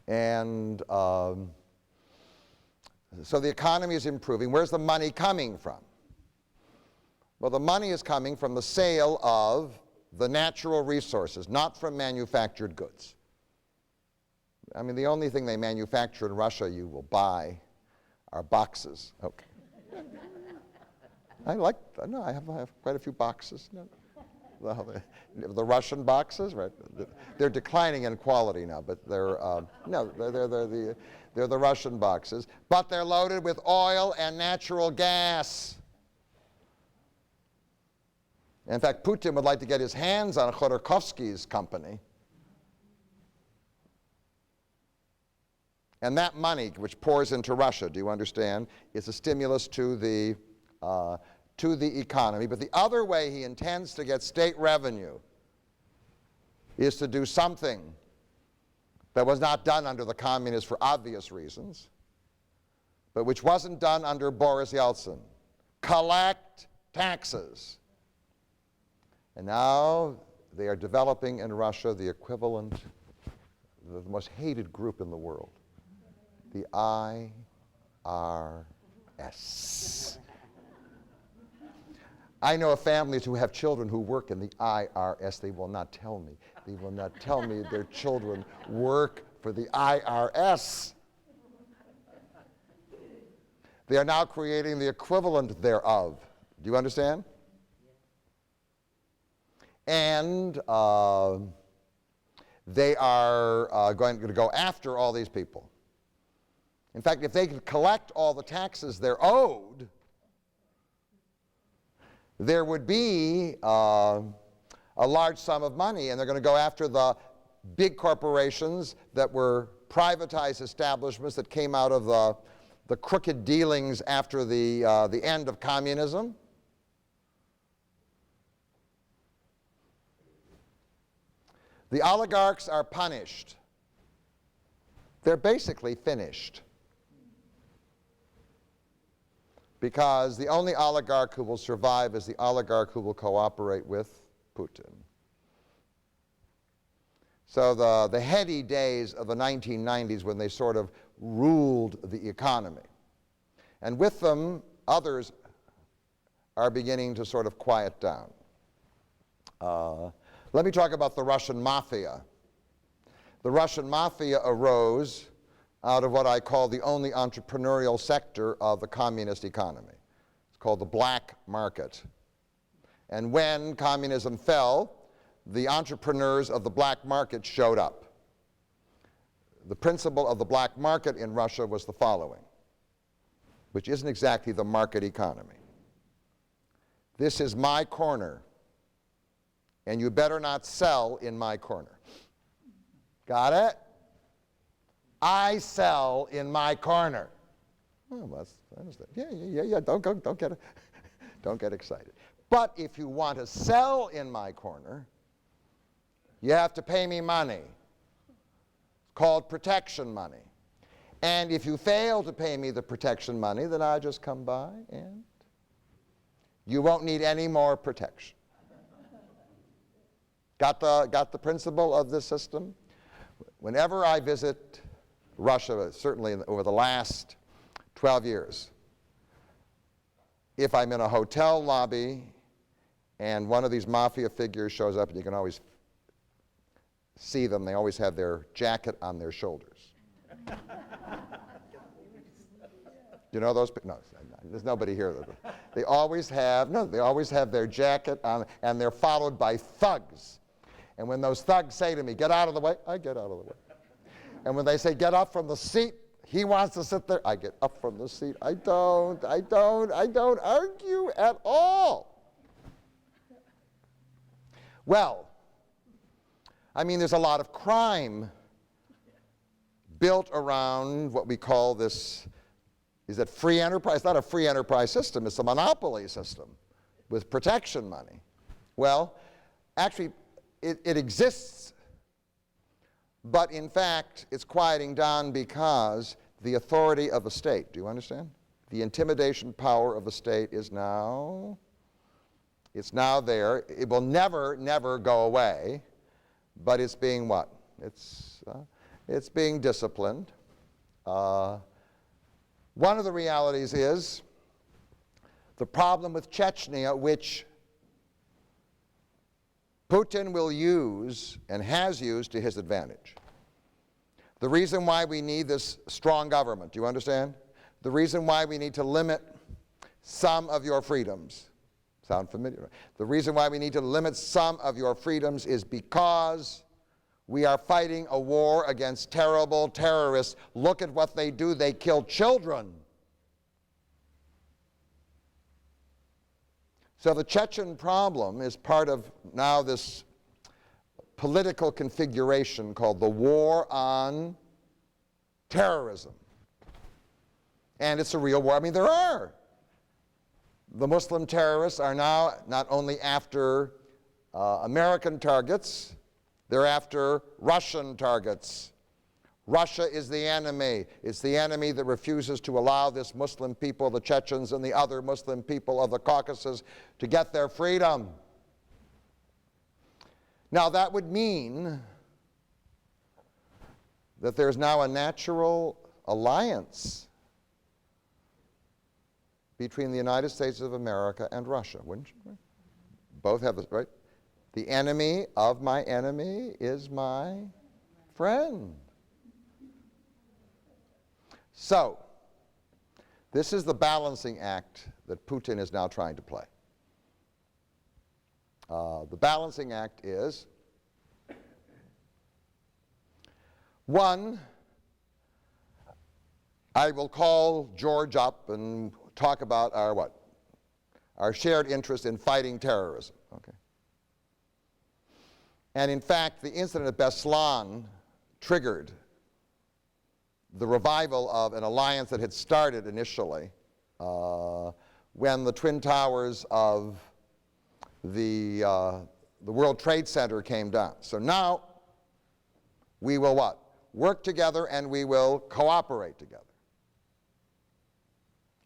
And so the economy is improving. Where's the money coming from? Well, the money is coming from the sale of the natural resources, not from manufactured goods. I mean, the only thing they manufacture in Russia you will buy are boxes. Okay. I have quite a few boxes. The Russian boxes, right? They're declining in quality now, but they're the Russian boxes. But they're loaded with oil and natural gas. In fact, Putin would like to get his hands on Khodorkovsky's company. And that money, which pours into Russia, do you understand, is a stimulus to the economy. But the other way he intends to get state revenue is to do something that was not done under the communists for obvious reasons, but which wasn't done under Boris Yeltsin. Collect taxes. And now they are developing in Russia the equivalent, the most hated group in the world, the IRS. I know of families who have children who work in the IRS. They will not tell me. They will not tell me their children work for the IRS. They are now creating the equivalent thereof. Do you understand? And they are going to go after all these people. In fact, if they could collect all the taxes they're owed, there would be a large sum of money, and they're going to go after the big corporations that were privatized establishments that came out of the crooked dealings after the end of communism. The oligarchs are punished. They're basically finished. Because the only oligarch who will survive is the oligarch who will cooperate with Putin. So the heady days of the 1990s when they sort of ruled the economy. And with them, others are beginning to sort of quiet down. Let me talk about the Russian mafia. The Russian mafia arose out of what I call the only entrepreneurial sector of the communist economy. It's called the black market. And when communism fell, the entrepreneurs of the black market showed up. The principle of the black market in Russia was the following, which isn't exactly the market economy. This is my corner, and you better not sell in my corner. Got it? I sell in my corner. Oh, that's, I understand. Yeah. Don't get excited. But if you want to sell in my corner, you have to pay me money. It's called protection money. And if you fail to pay me the protection money, then I just come by and you won't need any more protection. Got the principle of this system? Whenever I visit Russia, certainly over the last 12 years, if I'm in a hotel lobby and one of these mafia figures shows up, and you can always see them, they always have their jacket on their shoulders. You know those? No, there's nobody here. They always have their jacket on, and they're followed by thugs. And when those thugs say to me, get out of the way, I get out of the way. And when they say, get up from the seat, he wants to sit there, I get up from the seat. I don't argue at all. Well, I mean, there's a lot of crime built around what we call this, is it free enterprise? It's not a free enterprise system, it's a monopoly system with protection money. Well, actually, it exists, but in fact, it's quieting down because the authority of a state, do you understand? The intimidation power of a state is now, it's now there. It will never, never go away, but it's being what? It's being disciplined. One of the realities is the problem with Chechnya, which Putin will use and has used to his advantage. The reason why we need this strong government, do you understand? The reason why we need to limit some of your freedoms. Sound familiar? The reason why we need to limit some of your freedoms is because we are fighting a war against terrible terrorists. Look at what they do. They kill children. So the Chechen problem is part of now this political configuration called the war on terrorism. And it's a real war. I mean, there are. The Muslim terrorists are now not only after American targets, they're after Russian targets. Russia is the enemy. It's the enemy that refuses to allow this Muslim people, the Chechens and the other Muslim people of the Caucasus, to get their freedom. Now that would mean that there's now a natural alliance between the United States of America and Russia, wouldn't you? Both have this, right? The enemy of my enemy is my friend. So, this is the balancing act that Putin is now trying to play. The balancing act is, one, I will call George up and talk about our what? Our shared interest in fighting terrorism. Okay. And in fact, the incident at Beslan triggered the revival of an alliance that had started initially when the Twin Towers of the World Trade Center came down. So now we will what? Work together and we will cooperate together.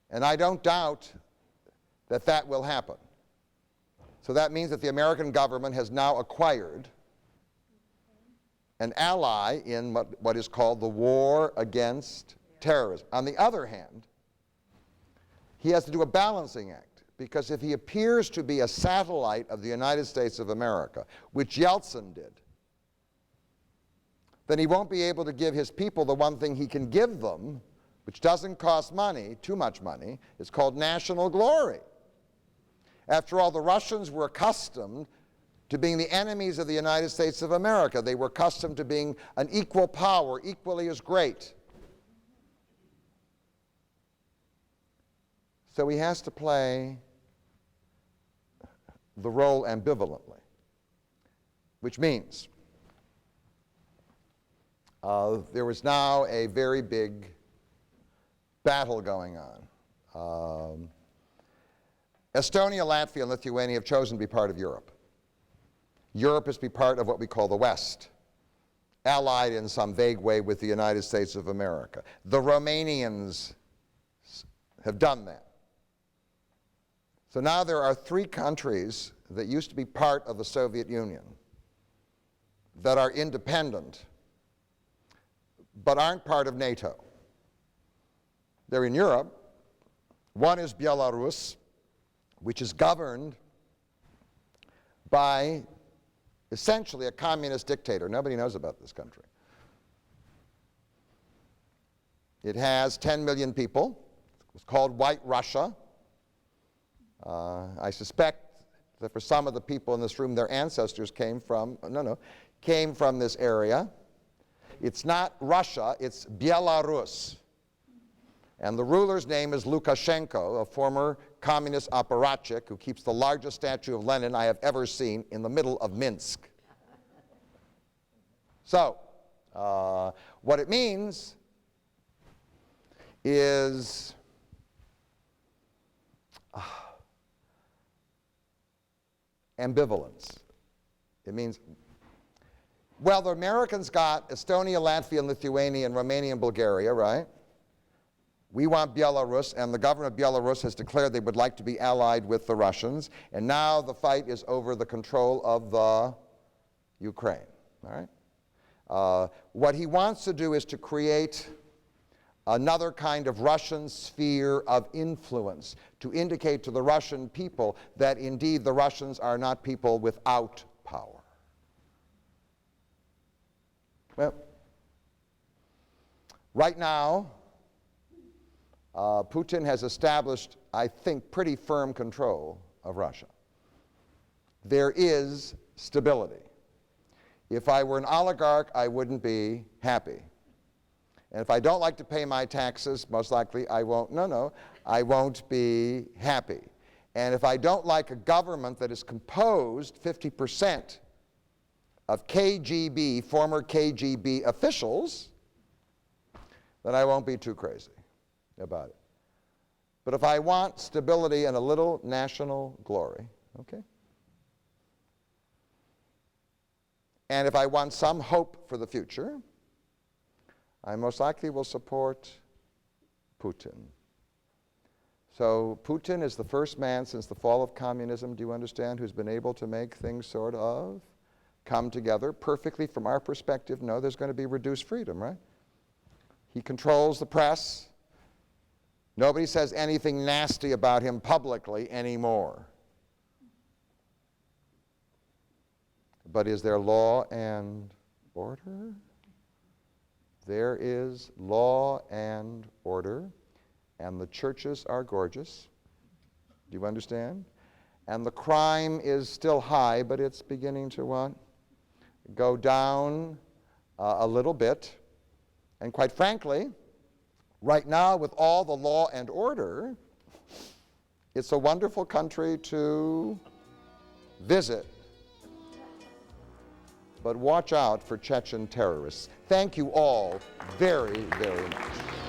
And I don't doubt that that will happen. So that means that the American government has now acquired an ally in what is called the war against terrorism. On the other hand, he has to do a balancing act, because if he appears to be a satellite of the United States of America, which Yeltsin did, then he won't be able to give his people the one thing he can give them, which doesn't cost money, too much money. It's called national glory. After all, the Russians were accustomed to being the enemies of the United States of America. They were accustomed to being an equal power, equally as great. So he has to play the role ambivalently, which means there was now a very big battle going on. Estonia, Latvia, and Lithuania have chosen to be part of Europe. Europe is to be part of what we call the West, allied in some vague way with the United States of America. The Romanians have done that. So now there are 3 countries that used to be part of the Soviet Union that are independent but aren't part of NATO. They're in Europe. One is Belarus, which is governed by essentially a communist dictator. Nobody knows about this country. It has 10 million people. It's called White Russia. I suspect that for some of the people in this room, their ancestors came from, came from this area. It's not Russia, it's Belarus. And the ruler's name is Lukashenko, a former communist apparatchik who keeps the largest statue of Lenin I have ever seen in the middle of Minsk. So, what it means is ambivalence. It means, well, the Americans got Estonia, Latvia, and Lithuania, and Romania and Bulgaria, right? We want Belarus, and the government of Belarus has declared they would like to be allied with the Russians, and now the fight is over the control of the Ukraine, all right? What he wants to do is to create another kind of Russian sphere of influence to indicate to the Russian people that indeed the Russians are not people without power. Well, right now, Putin has established, I think, pretty firm control of Russia. There is stability. If I were an oligarch, I wouldn't be happy. And if I don't like to pay my taxes, most likely I won't, I won't be happy. And if I don't like a government that is composed 50% of KGB, former KGB officials, then I won't be too crazy about it. But if I want stability and a little national glory, okay? And if I want some hope for the future, I most likely will support Putin. So Putin is the first man since the fall of communism, do you understand, who's been able to make things sort of come together perfectly from our perspective. No, there's going to be reduced freedom, right? He controls the press. Nobody says anything nasty about him publicly anymore. But is there law and order? There is law and order, and the churches are gorgeous. Do you understand? And the crime is still high, but it's beginning to what? Go down a little bit. And quite frankly, right now with all the law and order, it's a wonderful country to visit. But watch out for Chechen terrorists. Thank you all very, very much.